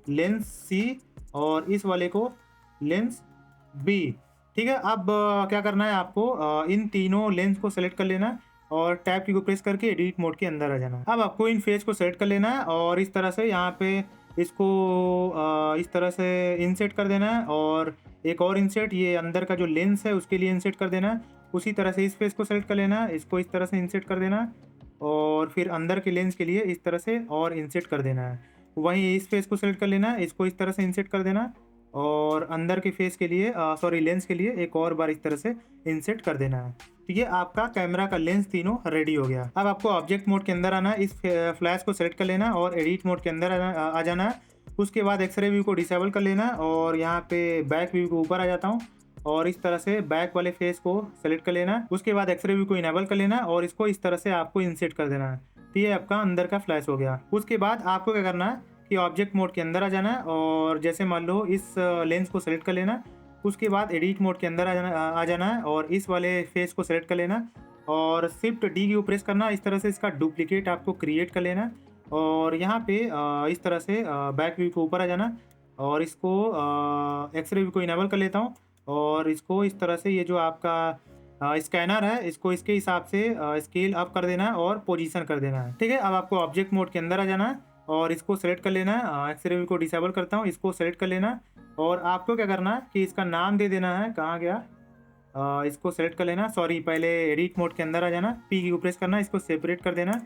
लेंस सी और इस वाले को लेंस बी। ठीक है। अब क्या करना है आपको, इन तीनों लेंस को सेलेक्ट कर लेना और टैब की को प्रेस करके एडिट मोड के अंदर आ जाना। अब आपको इन फेस को सेलेक्ट कर लेना है और इस तरह से यहाँ पे इसको इस तरह से इंसेट कर देना है और एक और इंसेट ये अंदर का जो लेंस है उसके लिए इंसेट कर देना है। उसी तरह से इस फेस को सेलेक्ट कर लेना है, इसको इस तरह से इंसेट कर देना है और फिर अंदर के लेंस के लिए इस तरह से और इंसेट कर देना है। वहीं इस फेस को सेलेक्ट कर लेना है, इसको इस तरह से इंसेट कर देना और अंदर के फेस के लिए लेंस के लिए एक और बार इस तरह से इंसेट कर देना है। तो ये आपका कैमरा का लेंस तीनों रेडी हो गया। अब आपको ऑब्जेक्ट मोड के अंदर आना है, इस फ्लैश को सेलेक्ट कर लेना और एडिट मोड के अंदर आ जाना है। उसके बाद एक्सरे व्यू को डिसेबल कर लेना और यहाँ पे बैक व्यू के ऊपर आ जाता हूँ और इस तरह से बैक वाले फेस को सेलेक्ट कर लेना। उसके बाद एक्सरे व्यू को इनेबल कर लेना और इसको इस तरह से आपको इंसेट कर देना है। तो ये आपका अंदर का फ्लैश हो गया। उसके बाद आपको क्या करना है कि ऑब्जेक्ट मोड के अंदर आ जाना है और जैसे मान लो इस लेंस को सेलेक्ट कर लेना। उसके बाद एडिट मोड के अंदर आ जाना है और इस वाले फेस को सेलेक्ट कर लेना और शिफ्ट डी की प्रेस करना। इस तरह से इसका डुप्लीकेट आपको क्रिएट कर लेना और यहाँ पे इस तरह से बैक व्यू के ऊपर आ जाना और इसको एक्सरे व्यू को इनेबल कर लेता हूँ और इसको इस तरह से ये जो आपका स्कैनर है इसको इसके हिसाब से स्केल अप कर देना है और पोजीशन कर देना है। ठीक है। अब आपको ऑब्जेक्ट मोड के अंदर आ जाना है और इसको सेलेक्ट कर लेना है। एक्सरे व्यू को डिसेबल करता हूँ, इसको सेलेक्ट कर लेना और आपको क्या करना है कि इसका नाम दे देना है, कहाँ गया, इसको सेलेक्ट कर लेना। पहले एडिट मोड के अंदर आ जाना, पी की प्रेस करना, इसको सेपरेट कर देना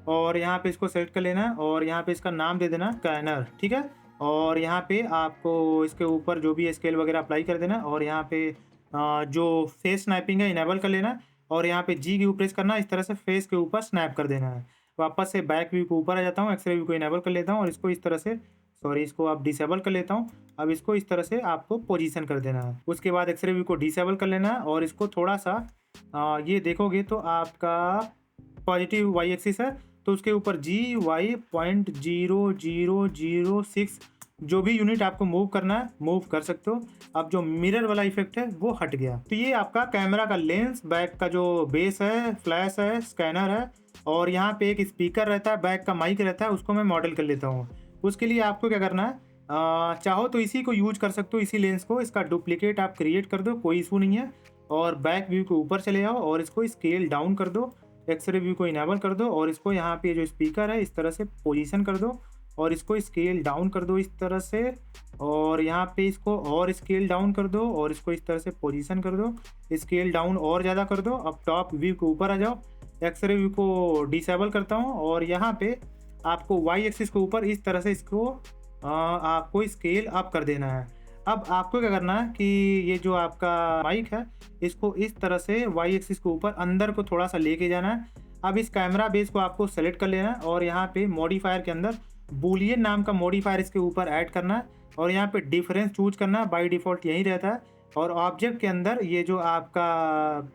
और यहाँ पे इसको सेलेक्ट कर लेना और यहाँ पे इसका नाम दे देना स्कैनर। ठीक है। और यहाँ पे आपको इसके ऊपर जो भी स्केल वगैरह अप्लाई कर देना और यहाँ पे जो फेस स्नैपिंग है इनेबल कर लेना और यहाँ पे जी की प्रेस करना। इस तरह से फेस के ऊपर स्नैप कर देना है। वापस से बैक व्यू के ऊपर आ जाता हूँ, एक्सरे व्यू को इनेबल कर लेता हूँ और इसको इस तरह से इसको आप डिसेबल कर लेता हूँ। अब इसको इस तरह से आपको पोजीशन कर देना है। उसके बाद एक्सरे व्यू को डिसेबल कर लेना और इसको थोड़ा सा ये देखोगे तो आपका पॉजिटिव वाई एक्सिस है तो उसके ऊपर GY.0006 जो भी यूनिट आपको मूव करना है मूव कर सकते हो। अब जो मिरर वाला इफेक्ट है वो हट गया। तो ये आपका कैमरा का लेंस, बैक का जो बेस है, फ्लैश है, स्कैनर है और यहाँ पे एक स्पीकर रहता है, बैक का माइक रहता है, उसको मैं मॉडल कर लेता हूँ। उसके लिए आपको क्या करना है, चाहो तो इसी को यूज कर सकते हो, इसी लेंस को। इसका डुप्लीकेट आप क्रिएट कर दो, कोई इशू नहीं है। और बैक व्यू के ऊपर चले जाओ और इसको स्केल डाउन कर दो, एक्सरे व्यू को इनेबल कर दो और इसको यहाँ पे जो स्पीकर है इस तरह से पोजीशन कर दो और इसको स्केल डाउन कर दो इस तरह से और यहाँ पे इसको और स्केल डाउन कर दो और इसको इस तरह से पोजीशन कर दो, स्केल डाउन और ज़्यादा कर दो। अब टॉप व्यू के ऊपर आ जाओ, एक्सरे व्यू को डिसेबल करता हूँ और यहाँ पे आपको वाई एक्सिस के ऊपर इस तरह से इसको आपको स्केल अप कर देना है। अब आपको क्या करना है कि ये जो आपका माइक है इसको इस तरह से वाई एक्सिस के ऊपर अंदर को थोड़ा सा लेके जाना है। अब इस कैमरा बेस को आपको सेलेक्ट कर लेना है और यहाँ पे मॉडिफायर के अंदर बूलियन नाम का मॉडिफायर इसके ऊपर ऐड करना है और यहाँ पे डिफरेंस चूज करना है। बाय डिफ़ॉल्ट यही रहता है, और ऑब्जेक्ट के अंदर ये जो आपका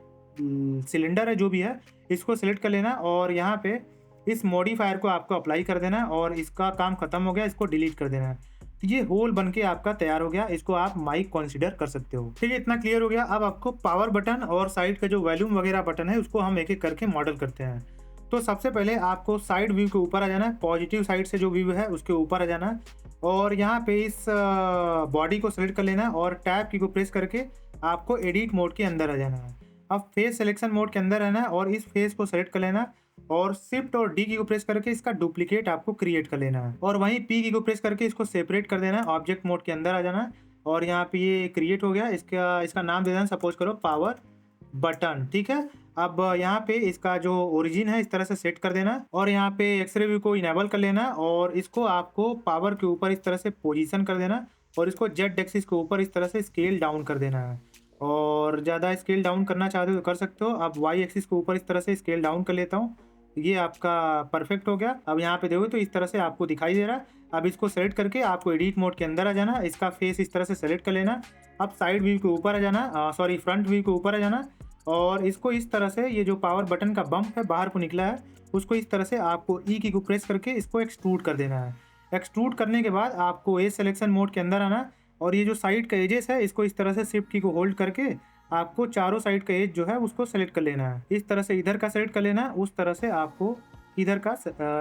सिलेंडर है जो भी है, इसको सेलेक्ट कर लेना और यहाँ पे इस मॉडिफायर को आपको अप्लाई कर देना और इसका काम खत्म हो गया, इसको डिलीट कर देना है। तो ये होल बन के आपका तैयार हो गया, इसको आप माइक कंसीडर कर सकते हो। ठीक है, इतना क्लियर हो गया। अब आपको पावर बटन और साइड का जो वॉल्यूम वगैरह बटन है उसको हम एक एक करके मॉडल करते हैं। तो सबसे पहले आपको साइड व्यू के ऊपर आ जाना है, पॉजिटिव साइड से जो व्यू है उसके ऊपर आ जाना है और यहाँ पे इस बॉडी को सेलेक्ट कर लेना है और टैब की को प्रेस करके आपको एडिट मोड के अंदर आ जाना है। अब फेस सिलेक्शन मोड के अंदर रहना है और इस फेस को सेलेक्ट कर लेना और शिफ्ट और डी की को प्रेस करके इसका डुप्लीकेट आपको क्रिएट कर लेना है और वहीं पी की को प्रेस करके इसको सेपरेट कर देना है। ऑब्जेक्ट मोड के अंदर आ जाना है और यहाँ पे ये क्रिएट हो गया। इसका नाम दे देना, सपोज करो पावर बटन। ठीक है, अब यहाँ पे इसका जो ओरिजिन है इस तरह से सेट कर देना और यहाँ पे एक्सरे व्यू को इनेबल कर लेना और इसको आपको पावर के ऊपर इस तरह से पोजीशन कर देना और इसको जेड एक्सिस के ऊपर इस तरह से स्केल डाउन कर देना है और ज़्यादा स्केल डाउन करना चाहते हो तो कर सकते हो। अब वाई एक्सिस के ऊपर इस तरह से स्केल डाउन कर लेता हूँ, ये आपका परफेक्ट हो गया। अब यहाँ पे देखो तो इस तरह से आपको दिखाई दे रहा है। अब इसको सेलेक्ट करके आपको एडिट मोड के अंदर आ जाना, इसका फेस इस तरह से सेलेक्ट कर लेना। अब साइड व्यू के ऊपर आ जाना, सॉरी फ्रंट व्यू के ऊपर आ जाना और इसको इस तरह से ये जो पावर बटन का बम्प है बाहर को निकला है उसको इस तरह से आपको ई की को प्रेस करके इसको एक्सट्रूड कर देना है। एक्सट्रूड करने के बाद आपको एज सिलेक्शन मोड के अंदर आना और ये जो साइड का एजेस है इसको इस तरह से शिफ्ट की को होल्ड करके आपको चारों साइड का एज जो है उसको सेलेक्ट कर लेना है। इस तरह से इधर का सेलेक्ट कर लेना है, उस तरह से आपको इधर का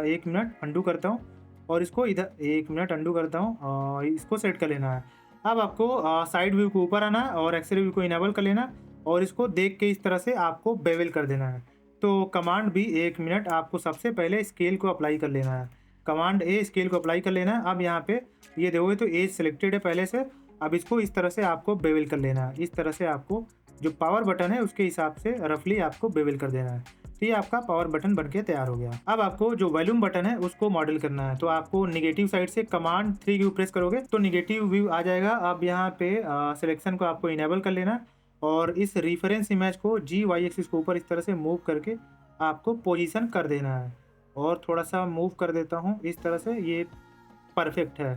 1 मिनट अंडू करता हूँ और इसको इधर 1 मिनट अंडू करता हूँ, इसको सेलेक्ट कर लेना है। अब आपको साइड व्यू के ऊपर आना और एक्सरे व्यू को इनेबल कर लेना और इसको देख के इस तरह से आपको बेवल कर देना है। तो कमांड भी 1 मिनट आपको सबसे पहले स्केल को अप्लाई कर लेना है। कमांड ए स्केल को अप्लाई कर लेना है। अब यहाँ पे ये देखोगे तो एज सिलेक्टेड है पहले से। अब इसको इस तरह से आपको बेवल कर लेना है। इस तरह से आपको जो पावर बटन है उसके हिसाब से रफली आपको बेवल कर देना है। तो ये आपका पावर बटन बनके तैयार हो गया। अब आपको जो वॉल्यूम बटन है उसको मॉडल करना है। तो आपको निगेटिव साइड से कमांड 3 की प्रेस करोगे तो निगेटिव व्यू आ जाएगा। अब यहाँ पे सिलेक्शन को आपको इनेबल कर लेना और इस रेफरेंस इमेज को जी वाई एक्सिस के ऊपर इस तरह से मूव करके आपको पोजीशन कर देना है और थोड़ा सा मूव कर देता हूँ इस तरह से, ये परफेक्ट है।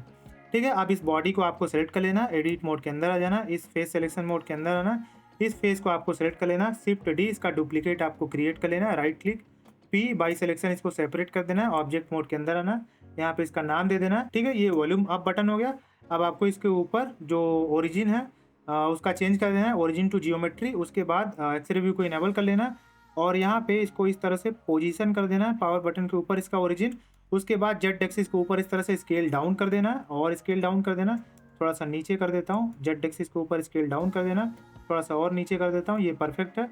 ठीक है, अब इस बॉडी को आपको सेलेक्ट कर लेना, एडिट मोड के अंदर आ जाना, इस फेस सिलेक्शन मोड के अंदर आना, इस फेस को आपको सेलेक्ट कर लेना, शिफ्ट डी इसका डुप्लीकेट आपको क्रिएट कर लेना, right click P by selection इसको सेपरेट कर देना, ऑब्जेक्ट मोड के अंदर आना, यहाँ पे इसका नाम दे देना। ठीक है, ये वॉल्यूम अप बटन हो गया। अब आपको इसके ऊपर जो ओरिजिन है उसका चेंज कर देना है, ओरिजिन टू जियोमेट्री। उसके बाद एक्सरे व्यू को इनेबल कर लेना और यहाँ पे इसको इस तरह से पोजीशन कर देना है पावर बटन के ऊपर इसका ओरिजिन। उसके बाद जेड एक्सिस के ऊपर इस तरह से स्केल डाउन कर देना और स्केल डाउन कर देना, थोड़ा सा नीचे कर देता हूँ। जेड एक्सिस के ऊपर स्केल डाउन कर देना, थोड़ा सा और नीचे कर देता हूँ, ये परफेक्ट है।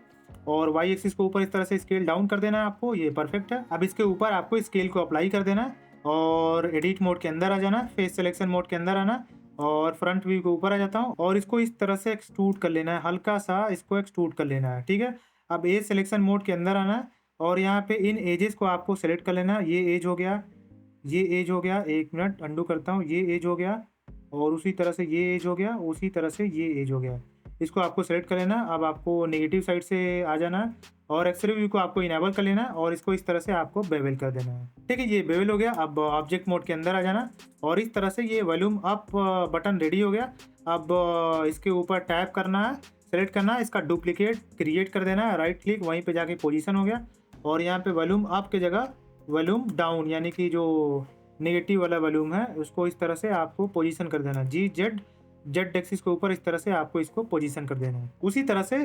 और वाई एक्सिस के ऊपर इस तरह से स्केल डाउन कर देना है आपको, ये परफेक्ट है। अब इसके ऊपर आपको स्केल को अप्लाई कर देना और एडिट मोड के अंदर आ जाना, फेस सिलेक्शन मोड के अंदर आना और फ्रंट व्यू के ऊपर आ जाता हूँ और इसको इस तरह से एक्सट्रूड कर लेना है, हल्का सा इसको एक्सट्रूड कर लेना है। ठीक है, अब एज सिलेक्शन मोड के अंदर आना और यहाँ पे इन एजेस को आपको सेलेक्ट कर लेना। ये एज हो गया, ये एज हो गया, 1 मिनट अंडू करता हूँ, ये एज हो गया और उसी तरह से ये एज हो गया, उसी तरह से ये एज हो गया। इसको आपको सेलेक्ट कर लेना। अब आपको नेगेटिव साइड से आ जाना और एक्सरे व्यू को आपको इनेबल कर लेना और इसको इस तरह से आपको बेवल कर देना है। ठीक है, ये बेवल हो गया। अब ऑब्जेक्ट मोड के अंदर आ जाना और इस तरह से ये वॉल्यूम अप बटन रेडी हो गया। अब इसके ऊपर टैप करना है, सेलेक्ट करना है, इसका डुप्लीकेट क्रिएट कर देना है, राइट क्लिक, वहीं पे जाके पोजीशन हो गया और यहाँ पे वॉल्यूम अप की जगह वॉल्यूम डाउन यानी कि जो नेगेटिव वाला वॉल्यूम है उसको इस तरह से आपको पोजीशन कर देना, जी जेड एक्सिस के ऊपर इस तरह से आपको इसको पोजीशन कर देना है। उसी तरह से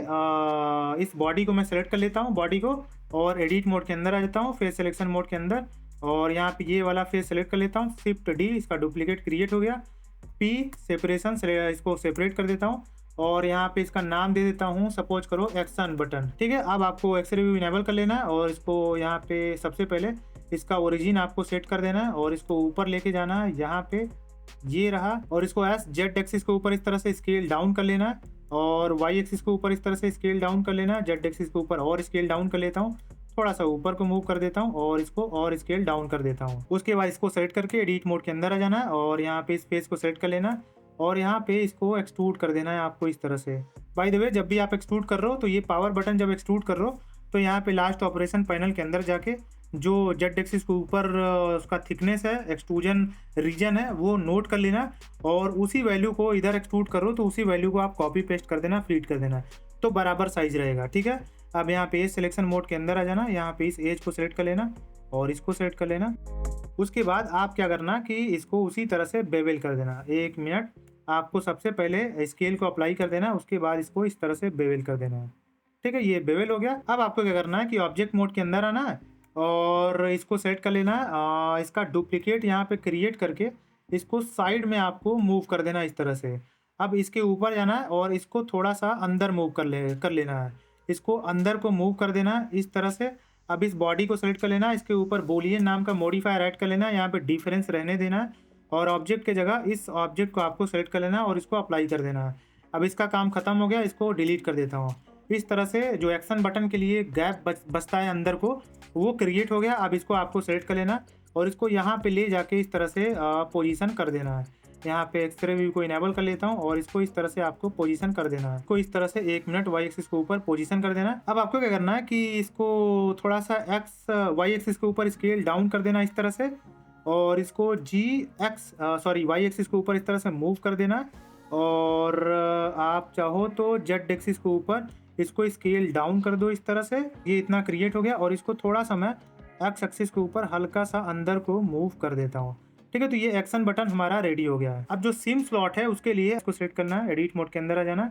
इस बॉडी को मैं सेलेक्ट कर लेता हूँ, बॉडी को, और एडिट मोड के अंदर आ जाता हूँ, फेस सिलेक्शन मोड के अंदर, और यहाँ पे ये वाला फेस सेलेक्ट कर लेता हूँ, शिफ्ट डी इसका डुप्लीकेट क्रिएट हो गया, पी सेपरेशन इसको सेपरेट कर देता हूँ और यहाँ पे इसका नाम दे देता हूँ, सपोज करो एक्शन बटन। ठीक है, अब आपको एक्सरे व्यू इनेबल कर लेना है और इसको यहाँ पे सबसे पहले इसका ओरिजिन आपको सेट कर देना है और इसको ऊपर लेके जाना है, यहाँ पे ये रहा, और इसको एस जेड एक्सिस के ऊपर इस तरह से स्केल डाउन कर लेना है और वाई एक्सिस के ऊपर इस तरह से स्केल डाउन कर लेना है, जेड एक्सिस के ऊपर और स्केल डाउन कर लेता हूँ, थोड़ा सा ऊपर को मूव कर देता हूँ और इसको और स्केल डाउन कर देता हूँ। उसके बाद इसको सेलेक्ट करके एडिट मोड के अंदर आ जाना है और यहाँ पे इस फेस को सेलेक्ट कर लेना और यहाँ पे इसको एक्सट्रूड कर देना है आपको इस तरह से। बाय द वे, जब भी आप एक्सट्रूड कर रहे हो तो ये पावर बटन जब एक्सट्रूड कर रहे हो तो यहाँ पे लास्ट ऑपरेशन पैनल के अंदर जाके जो जेड एक्सिस के ऊपर उसका थिकनेस है, एक्सट्रूजन रीजन है, वो नोट कर लेना और उसी वैल्यू को इधर एक्सट्रूड करो तो उसी वैल्यू को आप कॉपी पेस्ट कर देना, फीड कर देना, तो बराबर साइज रहेगा। ठीक है, अब यहाँ पे एज सिलेक्शन मोड के अंदर आ जाना, यहाँ पे इस एज को सिलेक्ट कर लेना और इसको सिलेक्ट कर लेना। उसके बाद आप क्या करना कि इसको उसी तरह से बेवल कर देना। 1 मिनट, आपको सबसे पहले स्केल को अप्लाई कर देना, उसके बाद इसको इस तरह से बेवल कर देना है। ठीक है, ये बेवल हो गया। अब आपको क्या करना है कि ऑब्जेक्ट मोड के अंदर आना है और इसको सेलेक्ट कर लेना है। इसका डुप्लीकेट यहाँ पे क्रिएट करके इसको साइड में आपको मूव कर देना इस तरह से। अब इसके ऊपर जाना है और इसको थोड़ा सा अंदर मूव कर लेना है। इसको अंदर को मूव कर देना है इस तरह से। अब इस बॉडी को सेलेक्ट कर लेना है, इसके ऊपर बूलियन नाम का मॉडिफायर ऐड कर लेना है, यहाँ पे डिफरेंस रहने देना है और ऑब्जेक्ट के जगह इस ऑब्जेक्ट को आपको सेलेक्ट कर लेना है और इसको अप्लाई कर देना है। अब इसका काम खत्म हो गया, इसको डिलीट कर देता हूँ। इस तरह से जो एक्शन बटन के लिए गैप बचता है अंदर को, वो क्रिएट हो गया। अब इसको आपको सेलेक्ट कर लेना और इसको यहाँ पे ले जाके इस तरह से पोजीशन कर देना है। यहाँ पे एक्सरे व्यू को इनेबल कर लेता हूँ और इसको इस तरह से आपको पोजीशन कर देना है। इसको इस तरह से 1 मिनट वाई एक्सिस के ऊपर पोजीशन कर देना है। अब आपको क्या करना है कि इसको थोड़ा सा वाई एक्सिस के ऊपर स्केल डाउन कर देना इस तरह से और इसको वाई एक्सिस के ऊपर इस तरह से मूव कर देना और आप चाहो तो जेड एक्सिस के ऊपर इसको स्केल डाउन कर दो इस तरह से। ये इतना क्रिएट हो गया और इसको थोड़ा सा मैं एक्स एक्सिस के ऊपर हल्का सा अंदर को मूव कर देता हूँ। ठीक है, तो ये एक्शन बटन हमारा रेडी हो गया है। अब जो सिम स्लॉट है उसके लिए इसको सेलेक्ट करना है, एडिट मोड के अंदर आ जाना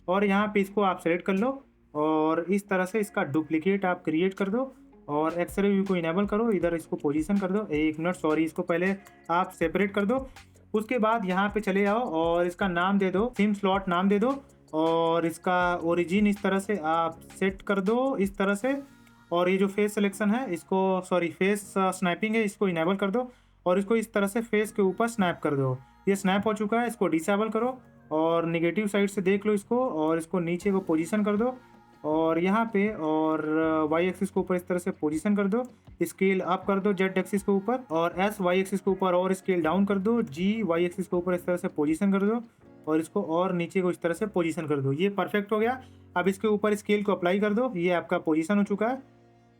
और यहाँ पे इसको आप सेलेक्ट कर लो और इस तरह से इसका डुप्लीकेट आप क्रिएट कर दो और एक्सरे व्यू को इनेबल करो, इधर इसको पोजीशन कर दो। 1 मिनट, सॉरी, इसको पहले आप सेपरेट कर दो। उसके बाद यहाँ पे चले जाओ और इसका नाम दे दो, सिम स्लॉट नाम दे दो और इसका ओरिजिन इस तरह से आप सेट कर दो इस तरह से। और ये जो फेस सिलेक्शन है इसको, फेस स्नैपिंग है, इसको इनेबल कर दो और इसको इस तरह से फेस के ऊपर स्नैप कर दो। ये स्नैप हो चुका है, इसको डिसेबल करो और नेगेटिव साइड से देख लो इसको और इसको नीचे को पोजीशन कर दो और यहाँ पे और वाई एक्सिस के ऊपर इस तरह से पोजीशन कर दो। स्केल अप कर दो जेड एक्सिस के ऊपर और एस वाई एक्सिस के ऊपर और स्केल डाउन कर दो। जी वाई एक्सिस के ऊपर इस तरह से पोजीशन कर दो और इसको और नीचे को इस तरह से पोजीशन कर दो। ये परफेक्ट हो गया। अब इसके ऊपर स्केल को अप्लाई कर दो, ये आपका पोजीशन हो चुका है।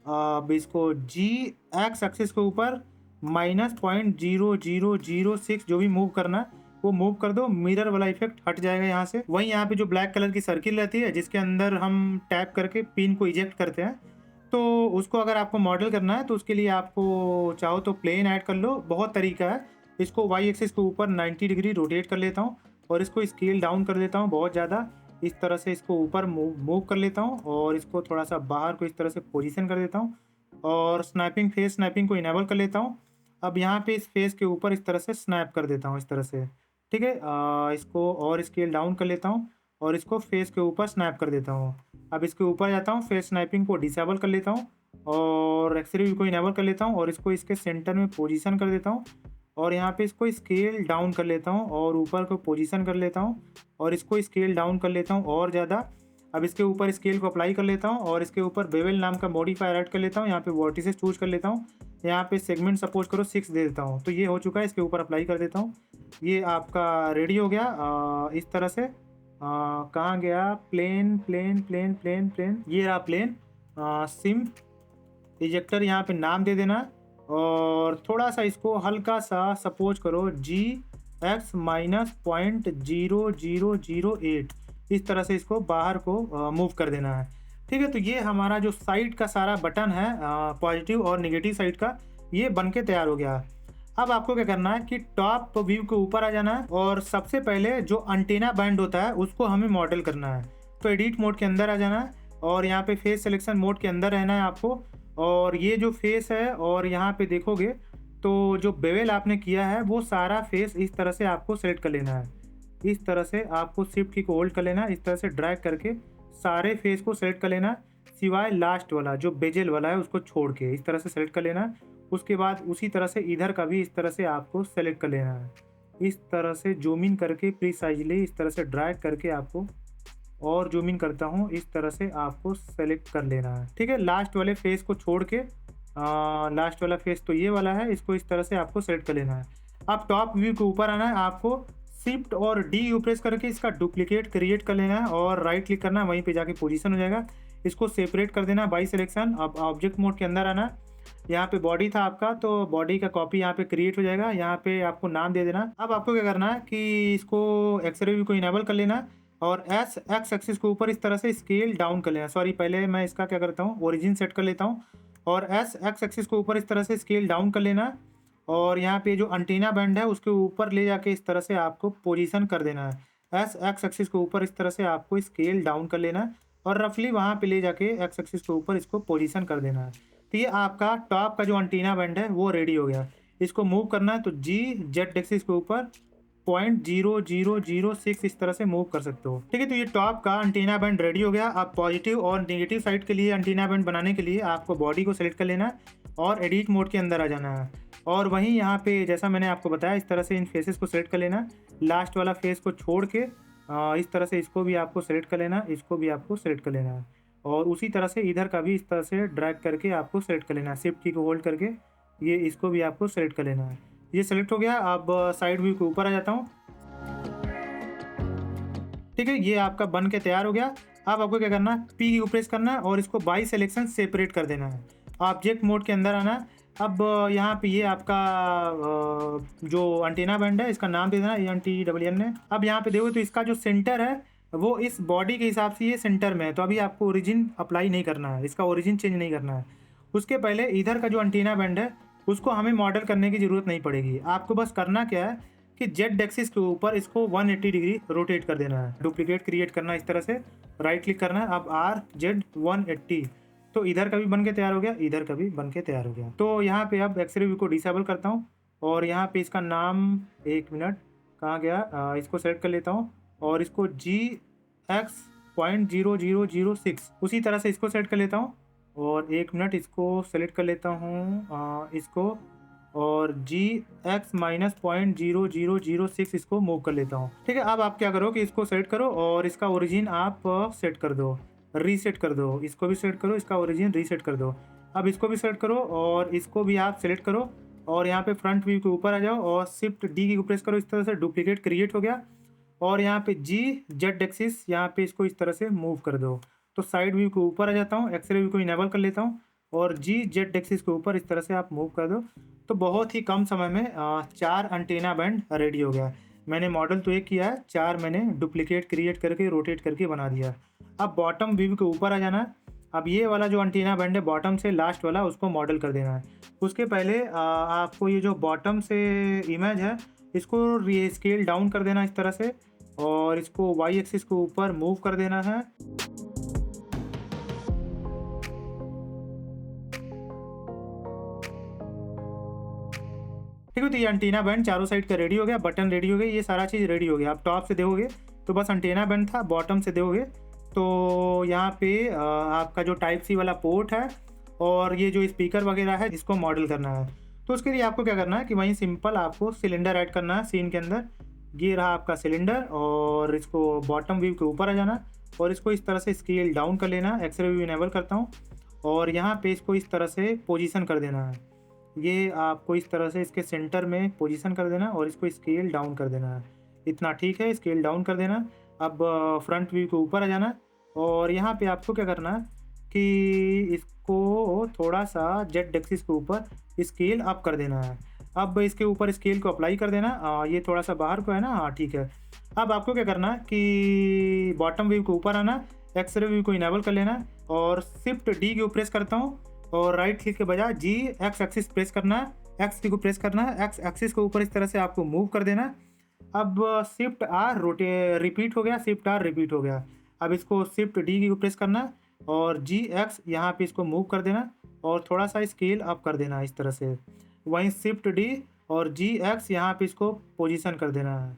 अब इसको जी एक्स एक्सिस के ऊपर -0.0006 जो भी मूव करना है वो मूव कर दो। मिरर वाला इफेक्ट हट जाएगा यहाँ से। वहीं यहाँ पे जो ब्लैक कलर की सर्किल रहती है जिसके अंदर हम टैप करके पिन को इजेक्ट करते हैं, तो उसको अगर आपको मॉडल करना है तो उसके लिए आपको चाहो तो प्लेन ऐड कर लो, बहुत तरीका है। इसको वाई एक्सिस के ऊपर 90 डिग्री रोटेट कर लेता हूँ और इसको स्केल डाउन कर देता हूँ बहुत ज़्यादा। इस तरह से इसको ऊपर मूव कर लेता हूँ और इसको थोड़ा सा बाहर को इस तरह से पोजीशन कर देता हूँ और फेस स्नैपिंग को इनेबल कर लेता हूँ। अब यहाँ पे इस फेस के ऊपर इस तरह से स्नैप कर देता हूँ इस तरह से। ठीक है, इसको और स्केल डाउन कर लेता हूँ और इसको फेस के ऊपर स्नैप कर देता हूँ। अब इसके ऊपर जाता हूँ, फेस स्नैपिंग को डिसेबल कर लेता हूँ और एक्सरे व्यू को इनेबल कर लेता हूँ और इसको इसके सेंटर में पोजीशन कर देता हूँ और यहाँ पे इसको स्केल डाउन कर लेता हूँ और ऊपर को पोजीशन कर लेता हूँ और इसको स्केल डाउन कर लेता हूँ और ज़्यादा। अब इसके ऊपर स्केल को अप्लाई कर लेता हूँ और इसके ऊपर बेवल नाम का मॉडिफायर ऐड कर लेता हूँ। यहाँ पे वर्टिसेस चूज कर लेता हूँ, यहाँ पे सेगमेंट सपोज करो 6 दे देता हूँ। तो ये हो चुका है, इसके ऊपर अप्लाई कर देता हूँ। ये आपका रेडी हो गया इस तरह से। कहाँ गया? Plane plane plane plane plane, ये रहा प्लेन। सिम इजेक्टर यहाँ पे नाम दे देना और थोड़ा सा इसको हल्का सा सपोज करो -0.0008 इस तरह से इसको बाहर को मूव कर देना है। ठीक है, तो ये हमारा जो साइड का सारा बटन है पॉजिटिव और नेगेटिव साइड का, ये बनके तैयार हो गया। अब आपको क्या करना है कि टॉप व्यू के ऊपर आ जाना है और सबसे पहले जो एंटीना बैंड होता है उसको हमें मॉडल करना है। तो एडिट मोड के अंदर आ जाना है और यहाँ पे फेस सिलेक्शन मोड के अंदर रहना है आपको और ये जो फेस है और यहाँ पे देखोगे तो जो बेवल आपने किया है वो सारा फेस इस तरह से आपको सेलेक्ट कर लेना है। इस तरह से आपको शिफ्ट की को होल्ड कर लेना, इस तरह से ड्रैग करके सारे फेस को सेलेक्ट कर लेना सिवाय लास्ट वाला जो बेजल वाला है उसको छोड़ के इस तरह से सेलेक्ट कर लेना। उसके बाद उसी तरह से इधर का भी इस तरह से आपको सेलेक्ट कर लेना है। इस तरह से जूम इन करके प्रीसाइजली इस तरह से ड्रैग करके आपको और जूम इन करता हूँ, इस तरह से आपको सेलेक्ट कर लेना है। ठीक है, लास्ट वाले फेस को छोड़ के लास्ट वाला फेस तो ये वाला है, इसको इस तरह से आपको सेलेक्ट कर लेना है। अब टॉप व्यू के ऊपर आना है, आपको शिफ्ट और डी यू प्रेस करके इसका डुप्लीकेट क्रिएट कर लेना है और राइट क्लिक करना है, वहीं पे जाके पोजीशन हो जाएगा। इसको सेपरेट कर देना बाई सिलेक्शन। अब ऑब्जेक्ट मोड के अंदर आना यहाँ पे बॉडी था आपका, तो बॉडी का कॉपी यहाँ पे क्रिएट हो जाएगा। यहाँ पे आपको नाम दे देना। अब आपको क्या करना है कि इसको एक्सरे व्यू को इनेबल कर लेना और एस एक्स एक्सिस के ऊपर इस तरह से स्केल डाउन कर लेना। सॉरी, पहले मैं इसका क्या करता हूँ, ओरिजिन सेट कर लेता हूँ और एस एक्स एक्सिस के ऊपर इस तरह से स्केल डाउन कर लेना और यहाँ पे जो एंटीना बैंड है उसके ऊपर ले जाके इस तरह से आपको पोजीशन कर देना है। एस एक्स एक्सिस के ऊपर इस तरह से आपको स्केल डाउन कर लेना है और रफली वहाँ पे ले जाके एक्स एक्सिस के ऊपर इसको पोजीशन कर देना है। तो ये आपका टॉप का जो एंटीना बैंड है वो रेडी हो गया। इसको मूव करना है तो जी जेड एक्सिस के ऊपर 0.0006 इस तरह से मूव कर सकते हो। ठीक है, तो ये टॉप का एंटीना बैंड रेडी हो गया। अब पॉजिटिव और नेगेटिव साइड के लिए एंटीना बैंड बनाने के लिए आपको बॉडी को सेलेक्ट कर लेना है और एडिट मोड के अंदर आ जाना है और वहीं यहाँ पे जैसा मैंने आपको बताया इस तरह से इन फेसेस को सेलेक्ट कर लेना। लास्ट वाला फेस को छोड़ के इस तरह से इसको भी आपको सेलेक्ट कर लेना, इसको भी आपको सेलेक्ट कर लेना है और उसी तरह से इधर का भी इस तरह से ड्रैग करके आपको सेलेक्ट कर लेना है। शिफ्ट की को होल्ड करके ये इसको भी आपको सेलेक्ट कर लेना है। ये सेलेक्ट हो गया। अब साइड व्यू के ऊपर आ जाता हूँ। ठीक है, ये आपका बन के तैयार हो गया। अब आपको क्या करना है, पी को प्रेस करना है और इसको बाई सिलेक्शन सेपरेट कर देना है। ऑब्जेक्ट मोड के अंदर आना है। अब यहाँ पे ये आपका जो एंटीना बैंड है इसका नाम दे देना ENTEEN ने। अब यहाँ पे देखो तो इसका जो सेंटर है वो इस बॉडी के हिसाब से ये सेंटर में है, तो अभी आपको ओरिजिन अप्लाई नहीं करना है, इसका ओरिजिन चेंज नहीं करना है। उसके पहले इधर का जो एंटीना बैंड है उसको हमें मॉडल करने की ज़रूरत नहीं पड़ेगी। आपको बस करना क्या है कि जेड एक्सिस के ऊपर इसको 180 डिग्री रोटेट कर देना है। डुप्लीकेट क्रिएट करना है इस तरह से, राइट क्लिक करना है। अब RZ 180, तो इधर का भी बन के तैयार हो गया, इधर का भी बन के तैयार हो गया। तो यहाँ पे अब एक्सरे व्यू को डिसेबल करता हूँ और यहाँ पे इसका नाम, एक मिनट कहाँ गया, इसको सेलेक्ट कर लेता हूँ और इसको GX.0006 उसी तरह से इसको सेलेक्ट कर लेता हूँ और एक मिनट इसको सेलेक्ट कर लेता हूँ इसको और GX-.0006 इसको मूव कर लेता हूँ। ठीक है, अब आप क्या करो कि इसको सेलेक्ट करो और इसका ओरिजिन आप सेट कर दो, रीसेट कर दो। इसको भी सेलेक्ट करो, इसका ओरिजिन रीसेट कर दो। अब इसको भी सेलेक्ट करो और इसको भी आप सेलेक्ट करो और यहाँ पे फ्रंट व्यू के ऊपर आ जाओ और शिफ्ट डी की को प्रेस करो। इस तरह से डुप्लीकेट क्रिएट हो गया और यहाँ पे जेड एक्सिस यहाँ पे इसको इस तरह से मूव कर दो। तो साइड व्यू के ऊपर आ जाता हूँ, एक्सरे व्यू को इनेबल कर लेता हूँ और जेड एक्सिस के ऊपर इस तरह से आप मूव कर दो। तो बहुत ही कम समय में 4 एंटीना बैंड रेडी हो गया। मैंने मॉडल तो एक किया है, 4 मैंने डुप्लीकेट क्रिएट करके रोटेट करके बना दिया। अब बॉटम व्यू के ऊपर आ जाना है। अब ये वाला जो एंटीना बैंड है बॉटम से लास्ट वाला उसको मॉडल कर देना है। उसके पहले आपको ये जो बॉटम से इमेज है इसको स्केल डाउन कर देना इस तरह से और इसको वाई एक्सिस के ऊपर मूव कर देना है। ठीक है, तो ये एंटीना बैंड चारों साइड का रेडी हो गया, बटन रेडी हो गए, ये सारा चीज़ रेडी हो गया। आप टॉप से देखोगे तो बस एंटीना बैंड था, बॉटम से देखोगे तो यहाँ पे आपका जो टाइप सी वाला पोर्ट है और ये जो स्पीकर वगैरह है इसको मॉडल करना है। तो उसके लिए आपको क्या करना है कि वहीं सिंपल आपको सिलेंडर ऐड करना है सीन के अंदर। ये रहा आपका सिलेंडर और इसको बॉटम व्यू के ऊपर आ जाना और इसको इस तरह से स्केल डाउन कर लेना। एक्सरे व्यू इनेबल करता हूँ और यहाँ पे इसको इस तरह से पोजीशन कर देना है। ये आपको इस तरह से इसके सेंटर में पोजीशन कर देना और इसको स्केल डाउन कर देना है। इतना ठीक है, स्केल डाउन कर देना। अब फ्रंट व्यू के ऊपर आ जाना और यहाँ पे आपको क्या करना है कि इसको थोड़ा सा जेड एक्सिस के ऊपर स्केल अप कर देना है। अब इसके ऊपर स्केल को अप्लाई कर देना। ये थोड़ा सा बाहर को है ना, हाँ ठीक है। अब आपको क्या करना है कि बॉटम व्यू के ऊपर आना, एक्सरे व्यू को इनेबल कर लेना और शिफ्ट डी को प्रेस करता हूँ और राइट क्लिक के बजाय जी एक्स एक्सिस प्रेस करना है, एक्स की को प्रेस करना है, एक्स एक्सिस के ऊपर इस तरह से आपको मूव कर देना। अब शिफ्ट आर रिपीट हो गया, शिफ्ट आर रिपीट हो गया। अब इसको शिफ्ट डी की को प्रेस करना और जी एक्स यहाँ पे इसको मूव कर देना और थोड़ा सा स्केल अप कर देना इस तरह से। वहीं शिफ्ट डी और जी एक्स यहाँ पे इसको पोजीशन कर देना है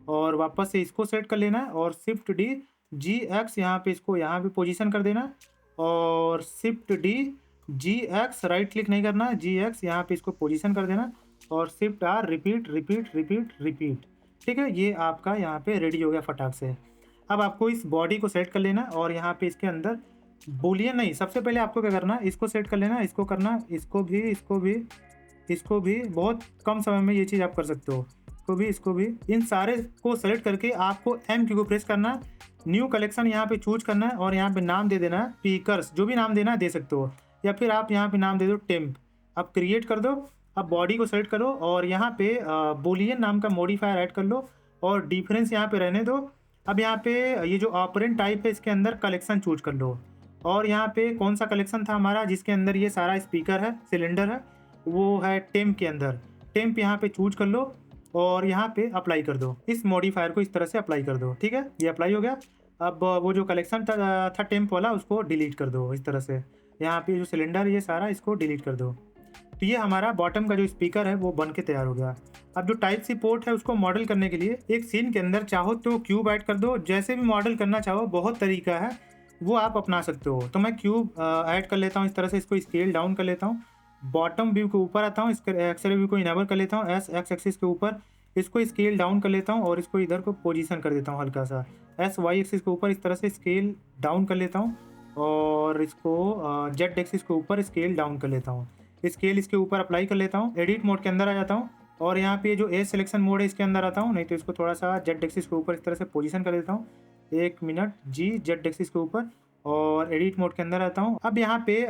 और वापस से इसको सेट कर लेना और शिफ्ट डी जी एक्स यहाँ पे इसको यहाँ पे पोजीशन कर देना और shift D G x right click नहीं करना, जी एक्स यहाँ पे इसको पोजीशन कर देना और shift or repeat repeat repeat repeat. ठीक है, ये आपका यहाँ पे रेडी हो गया फटाक से। अब आपको इस बॉडी को सेट कर लेना और यहाँ पे इसके अंदर बूलियन नहीं, सबसे पहले आपको क्या करना, इसको सेट कर लेना, इसको करना, इसको भी, इसको भी, इसको भी। बहुत कम समय में ये चीज़ आप कर सकते हो। इसको भी इन सारे को सेलेक्ट करके आपको एम की को प्रेस करना, न्यू कलेक्शन यहाँ पे चूज करना है और यहाँ पे नाम दे देना स्पीकर्स। जो भी नाम देना दे सकते हो या फिर आप यहाँ पे नाम दे दो टेम्प। अब क्रिएट कर दो। अब बॉडी को सेलेक्ट करो और यहाँ पे बूलियन नाम का मॉडिफायर ऐड कर लो और डिफरेंस यहाँ पे रहने दो। अब यहाँ पे ये जो ऑपरेंट टाइप है इसके अंदर कलेक्शन चूज कर लो और यहाँ पे कौन सा कलेक्शन था हमारा जिसके अंदर ये सारा स्पीकर है, सिलेंडर है, वो है टेम्प के अंदर। टेम्प यहाँ पे चूज कर लो और यहाँ पे अप्लाई कर दो। इस मॉडिफायर को इस तरह से अप्लाई कर दो। ठीक है, ये अप्लाई हो गया। अब वो जो कलेक्शन था टेम्प वाला उसको डिलीट कर दो इस तरह से। यहाँ पे जो सिलेंडर ये सारा इसको डिलीट कर दो। तो ये हमारा बॉटम का जो स्पीकर है वो बन के तैयार हो गया। अब जो टाइप सी पोर्ट है उसको मॉडल करने के लिए एक सीन के अंदर चाहो तो क्यूब ऐड कर दो। जैसे भी मॉडल करना चाहो बहुत तरीका है, वो आप अपना सकते हो। तो मैं क्यूब ऐड कर लेता हूँ इस तरह से, इसको स्केल डाउन कर लेता हूँ। बॉटम व्यू के ऊपर आता हूँ, इसके एक्सरे व्यू को इनेबल कर लेता हूँ, एस एक्स एक्सिस के ऊपर इसको स्केल डाउन कर लेता हूँ और इसको इधर को पोजीशन कर देता हूँ हल्का सा। एस वाई एक्सिस के ऊपर इस तरह से स्केल डाउन कर लेता हूँ और इसको जेड एक्सिस के ऊपर स्केल डाउन कर लेता हूँ। स्केल इसके ऊपर अप्लाई कर लेता हूँ। एडिट मोड के अंदर आ जाता हूँ और यहाँ पे जो एज सिलेक्शन मोड है इसके अंदर आता हूँ, नहीं तो इसको थोड़ा सा जेड एक्सिस के ऊपर इस तरह से पोजीशन कर देता हूँ। 1 मिनट जी जेड एक्सिस के ऊपर और एडिट मोड के अंदर आता हूँ। अब यहाँ पे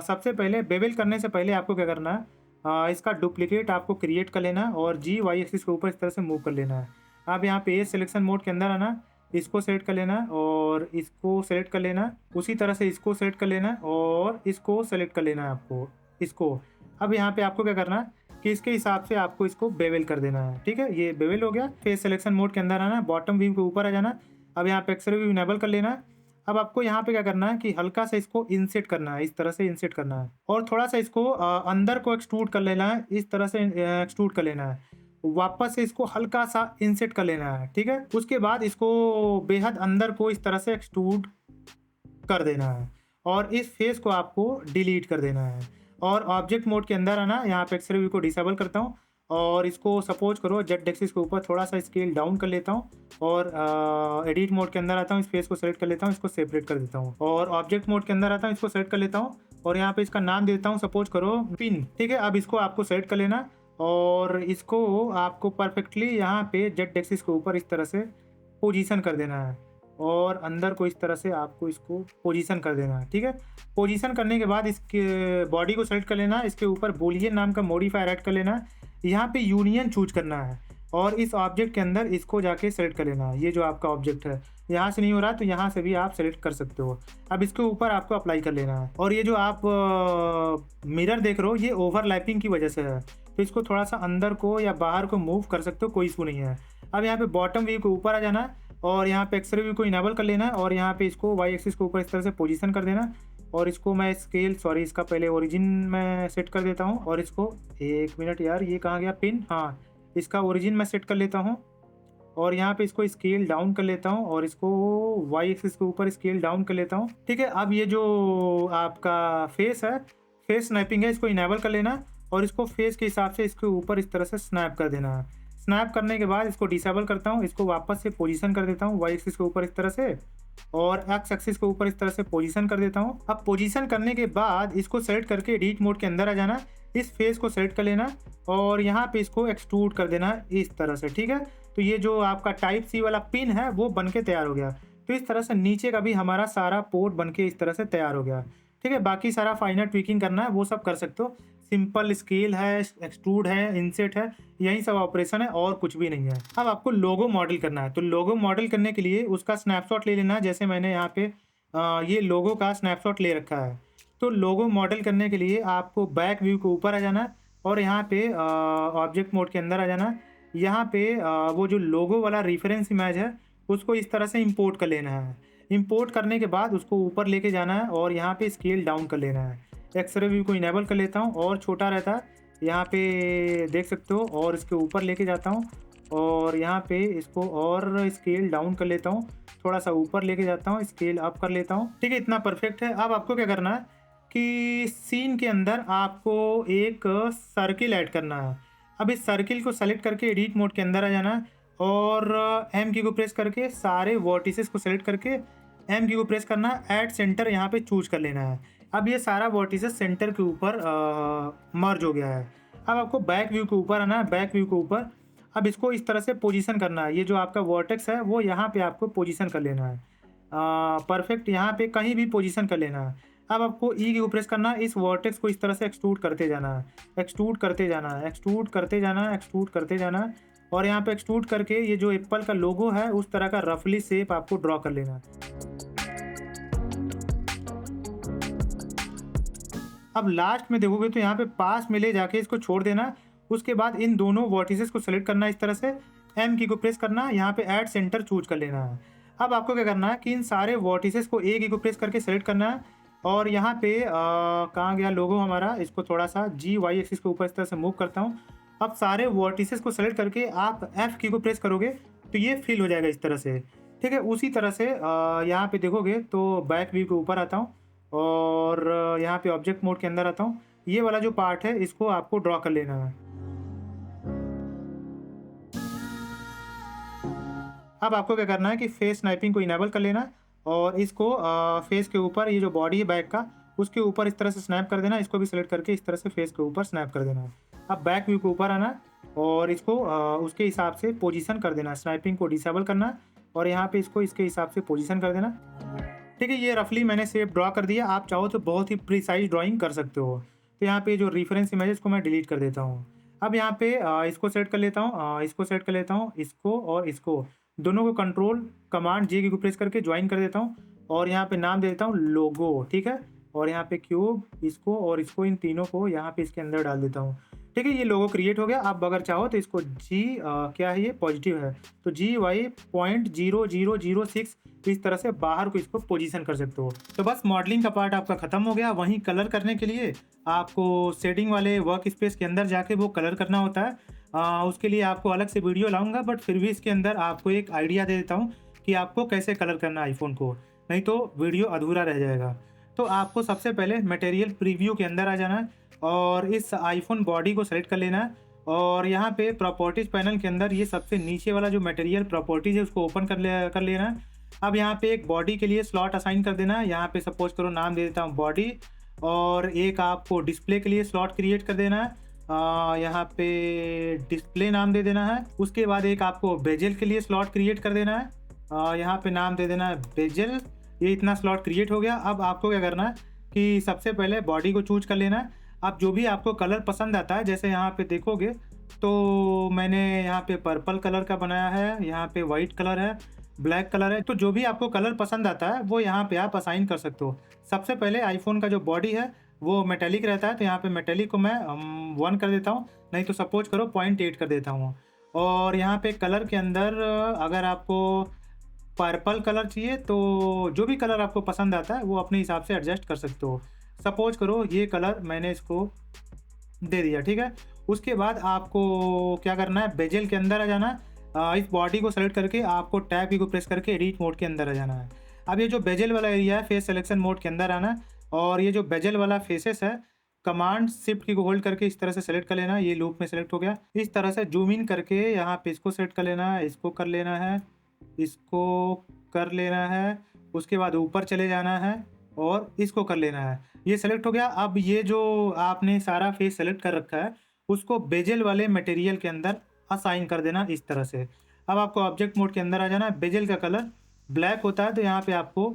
सबसे पहले बेवल करने से पहले आपको क्या करना है, इसका डुप्लीकेट आपको क्रिएट कर लेना है और जी वाई एक्सिस के ऊपर इस तरह से मूव कर लेना है। अब यहाँ पे एज सिलेक्शन मोड के अंदर आना, इसको सेलेक्ट कर लेना और इसको सेलेक्ट कर लेना, उसी तरह से इसको सेलेक्ट कर लेना और इसको सेलेक्ट कर लेना है आपको इसको। अब यहाँ पे आपको क्या करना है कि इसके हिसाब से आपको इसको बेवल कर देना है। ठीक है, ये बेवल हो गया। फेस सिलेक्शन मोड के अंदर आना, बॉटम व्यू के ऊपर आ जाना। अब यहाँ पे एक्सरे व्यू इनेबल कर लेना है। अब आपको यहाँ पे क्या करना है कि हल्का सा इसको इंसेट करना है, इस तरह से इंसेट करना है और थोड़ा सा इसको अंदर को एक्सट्रूड कर लेना है, इस तरह से एक्सट्रूड कर लेना है। वापस से इसको हल्का सा इंसेट कर लेना है। ठीक है, उसके बाद इसको बेहद अंदर को इस तरह से एक्सट्रूड कर देना है और इस फेस को आपको डिलीट कर देना है और ऑब्जेक्ट मोड के अंदर आना। यहाँ पे एक्सरे व्यू को डिसेबल करता हूँ और इसको सपोज करो जेड एक्सिस के ऊपर थोड़ा सा स्केल डाउन कर लेता हूँ और एडिट मोड के अंदर आता हूँ, इस फेस को सेलेक्ट कर लेता हूँ, इसको सेपरेट कर देता हूँ और ऑब्जेक्ट मोड के अंदर आता हूँ, इसको सेलेक्ट कर लेता हूँ और यहाँ पे इसका नाम देता हूँ सपोज करो पिन। ठीक है, अब इसको आपको सेलेक्ट कर लेना और इसको आपको परफेक्टली यहाँ पे जेड एक्सिस के ऊपर इस तरह से पोजीशन कर देना है और अंदर को इस तरह से आपको इसको पोजीशन कर देना है। ठीक है, पोजीशन करने के बाद इसके बॉडी को सेलेक्ट कर लेना, इसके ऊपर बूलियन नाम का मॉडिफायर ऐड कर लेना, यहाँ पे यूनियन चूज करना है और इस ऑब्जेक्ट के अंदर इसको जाके सेलेक्ट कर लेना है। ये जो आपका ऑब्जेक्ट है यहाँ से नहीं हो रहा तो यहाँ से भी आप सेलेक्ट कर सकते हो। अब इसके ऊपर आपको अप्लाई कर लेना है और ये जो आप मिरर देख रहे हो ये ओवरलैपिंग की वजह से है, तो इसको थोड़ा सा अंदर को या बाहर को मूव कर सकते हो, कोई इशू नहीं है। अब यहाँ पे बॉटम व्यू के ऊपर आ जाना और यहाँ पे एक्सरे व्यू को इनेबल कर लेना और यहाँ पे इसको वाई एक्सिस के ऊपर इस तरह से पोजीशन कर देना और इसको मैं स्केल इसका पहले ओरिजिन में सेट कर देता हूँ और इसको 1 मिनट यार ये कहाँ गया पिन, हाँ इसका ओरिजिन मैं सेट कर लेता हूँ और यहाँ पे इसको स्केल डाउन कर लेता हूँ और इसको वाई एक्सिस के ऊपर स्केल डाउन कर लेता हूँ। ठीक है, अब ये जो आपका फेस है, फेस स्नैपिंग है, इसको इनेबल कर लेना और इसको फेस के हिसाब से इसके ऊपर इस तरह से स्नैप कर देना है। स्नैप करने के बाद इसको डिसेबल करता हूँ, इसको वापस से पोजीशन कर देता हूँ वाई एक्सिस के ऊपर इस तरह से और एक्स एक्सिस के ऊपर इस तरह से पोजीशन कर देता हूँ। अब पोजीशन करने के बाद इसको सेलेक्ट करके एडिट मोड के अंदर आ जाना, इस फेस को सेलेक्ट कर लेना और यहाँ पे इसको एक्सट्रूड कर देना इस तरह से। ठीक है, तो ये जो आपका टाइप सी वाला पिन है वो बन के तैयार हो गया। तो इस तरह से नीचे का भी हमारा सारा पोर्ट बन के इस तरह से तैयार हो गया। ठीक है, बाकी सारा फाइनल ट्विकिंग करना है वो सब कर सकते हो। सिंपल स्केल है, एक्सट्रूड है, इंसेट है, यही सब ऑपरेशन है और कुछ भी नहीं है। अब आपको लोगो मॉडल करना है, तो लोगो मॉडल करने के लिए उसका स्नैपशॉट ले लेना है। जैसे मैंने यहाँ पे ये लोगो का स्नैपशॉट ले रखा है। तो लोगो मॉडल करने के लिए आपको बैक व्यू के ऊपर आ जाना और यहाँ पे ऑब्जेक्ट मोड के अंदर आ जाना। यहाँ पे वो जो लोगो वाला रेफरेंस इमेज है उसको इस तरह से इंपोर्ट कर लेना है। इंपोर्ट करने के बाद उसको ऊपर लेके जाना है और यहाँ पे स्केल डाउन कर लेना है। एक्सरे व्यू को इनेबल कर लेता हूँ और छोटा रहता है, यहाँ पे देख सकते हो, और इसके ऊपर लेके जाता हूँ और यहाँ पे इसको और स्केल डाउन कर लेता हूँ, थोड़ा सा ऊपर लेके जाता हूँ, स्केल अप कर लेता हूँ। ठीक है, इतना परफेक्ट है। अब आपको क्या करना है कि सीन के अंदर आपको एक सर्किल ऐड करना है। अब इस सर्किल को सेलेक्ट करके एडिट मोड के अंदर आ जाना और एम की को प्रेस करके सारे वर्टिसेस को सेलेक्ट करके एम की को प्रेस करना, ऐड सेंटर यहाँ पे चूज कर लेना है। अब ये सारा वर्टिसेस सेंटर के ऊपर मर्ज हो गया है। अब आपको बैक व्यू के ऊपर आना है, बैक व्यू के ऊपर अब इसको इस तरह से पोजीशन करना है। ये जो आपका वर्टेक्स है वो यहाँ पे आपको पोजीशन कर लेना है परफेक्ट, यहाँ पे कहीं भी पोजीशन कर लेना है। अब आपको ई की को प्रेस करना है, इस वर्टेक्स को इस तरह से एक्सट्रूड करते जाना है, एक्सट्रूड करते जाना है, एक्सट्रूड करते जाना है, एक्सट्रूड करते जाना है। और यहाँ पे एक्सट्रूड करके ये जो एप्पल का लोगो है उस तरह का रफली शेप आपको ड्रॉ कर लेना है। अब लास्ट में देखोगे तो यहाँ पे पास में ले जाके इसको छोड़ देना। उसके बाद इन दोनों वर्टिसेस को सेलेक्ट करना है इस तरह से, एम की को प्रेस करना, यहाँ पे ऐड सेंटर चूज कर लेना है। अब आपको क्या करना है कि इन सारे वर्टिसेस को ए की को प्रेस करके सेलेक्ट करना है और यहाँ पे कहाँ गया लोगो हमारा, इसको थोड़ा सा जी वाई एक्सिस के ऊपर इस तरह से मूव करता हूँ। अब सारे वर्टिसेस को सेलेक्ट करके आप एफ की को प्रेस करोगे तो ये फिल हो जाएगा इस तरह से, ठीक है। उसी तरह से यहाँ पे देखोगे तो बैक व्यू के ऊपर आता हूँ और यहाँ पे ऑब्जेक्ट मोड के अंदर आता हूँ। ये वाला जो पार्ट है इसको आपको ड्रॉ कर लेना है। अब आपको क्या करना है कि फेस स्नैपिंग को इनेबल कर लेना और इसको फेस के ऊपर ये जो बॉडी है बैक का उसके ऊपर इस तरह से स्नैप कर देना। इसको भी सेलेक्ट करके इस तरह से फेस के ऊपर स्नैप कर देना है। अब बैक व्यू के ऊपर आना और इसको उसके हिसाब से पोजीशन कर देना, स्नैपिंग को डिसेबल करना और यहाँ पे इसको इसके हिसाब से पोजीशन कर देना, ठीक है। ये रफली मैंने शेप ड्रॉ कर दिया। आप चाहो तो बहुत ही प्रिसाइज ड्राइंग कर सकते हो। तो यहाँ पे जो रेफरेंस इमेज है इसको मैं डिलीट कर देता हूँ। अब यहाँ पे इसको सेलेक्ट कर लेता हूँ, इसको सेलेक्ट कर लेता हूँ, इसको और इसको दोनों को कंट्रोल कमांड जे की को प्रेस करके ज्वाइन कर देता हूँ और यहाँ पे नाम दे देता हूँ लोगो, ठीक है। और यहाँ पे क्यूब, इसको और इसको, इन तीनों को यहाँ पे इसके अंदर डाल देता हूँ, ठीक है। ये लोगो क्रिएट हो गया। आप अगर चाहो तो इसको क्या है, ये पॉजिटिव है तो GY.0006 इस तरह से बाहर को इसको पोजीशन कर सकते हो। तो बस मॉडलिंग का पार्ट आपका खत्म हो गया। वहीं कलर करने के लिए आपको शेडिंग वाले वर्क स्पेस के अंदर जाके वो कलर करना होता है। उसके लिए आपको अलग से वीडियो लाऊंगा, बट फिर भी इसके अंदर आपको एक आइडिया दे देता हूँ कि आपको कैसे कलर करना है आईफोन को, नहीं तो वीडियो अधूरा रह जाएगा। तो आपको सबसे पहले मटेरियल प्रीव्यू के अंदर आ जाना है और इस आईफोन बॉडी को सेलेक्ट कर लेना है और यहाँ पे प्रॉपर्टीज़ पैनल के अंदर ये सबसे नीचे वाला जो मटेरियल प्रॉपर्टीज़ है उसको ओपन कर लेना है। अब यहाँ पे एक बॉडी के लिए स्लॉट असाइन कर देना है। यहाँ पे सपोज करो नाम दे देता हूँ बॉडी और एक आपको डिस्प्ले के लिए स्लॉट क्रिएट कर देना है, यहाँ पे डिस्प्ले नाम दे देना है। उसके बाद एक आपको बेजल के लिए स्लॉट क्रिएट कर देना है, यहाँ पे नाम दे देना है बेजल। ये इतना स्लॉट क्रिएट हो गया। अब आपको क्या करना है कि सबसे पहले बॉडी को चूज कर लेना है। अब जो भी आपको कलर पसंद आता है, जैसे यहाँ पे देखोगे तो मैंने यहाँ पे पर्पल कलर का बनाया है, यहाँ पे वाइट कलर है, ब्लैक कलर है। तो जो भी आपको कलर पसंद आता है वो यहाँ पे आप असाइन कर सकते हो। सबसे पहले आईफोन का जो बॉडी है वो मेटेलिक रहता है तो यहाँ पे मेटेलिक को मैं 1 कर देता हूँ, नहीं तो सपोज करो 0.8 कर देता हूँ। और यहाँ पे कलर के अंदर अगर आपको पर्पल कलर चाहिए तो जो भी कलर आपको पसंद आता है वो अपने हिसाब से एडजस्ट कर सकते हो। सपोज करो ये कलर मैंने इसको दे दिया, ठीक है। उसके बाद आपको क्या करना है, बेजल के अंदर आ जाना है। इस बॉडी को सेलेक्ट करके आपको टैब की को प्रेस करके एडिट मोड के अंदर आ जाना है। अब ये जो बेजल वाला एरिया है फेस सिलेक्शन मोड के अंदर आना है और ये जो बेजल वाला फेसेस है कमांड शिफ्ट की को होल्ड करके इस तरह से सेलेक्ट कर लेना है। ये लूप में सेलेक्ट हो गया। इस तरह से जूम इन करके यहाँ पे इसको सेलेक्ट कर लेना है, इसको कर लेना है, इसको कर लेना है। उसके बाद ऊपर चले जाना है और इसको कर लेना है। ये सेलेक्ट हो गया। अब ये जो आपने सारा फेस सेलेक्ट कर रखा है उसको बेजल वाले मटेरियल के अंदर असाइन कर देना इस तरह से। अब आपको ऑब्जेक्ट मोड के अंदर आ जाना है। बेजल का कलर ब्लैक होता है तो यहाँ पे आपको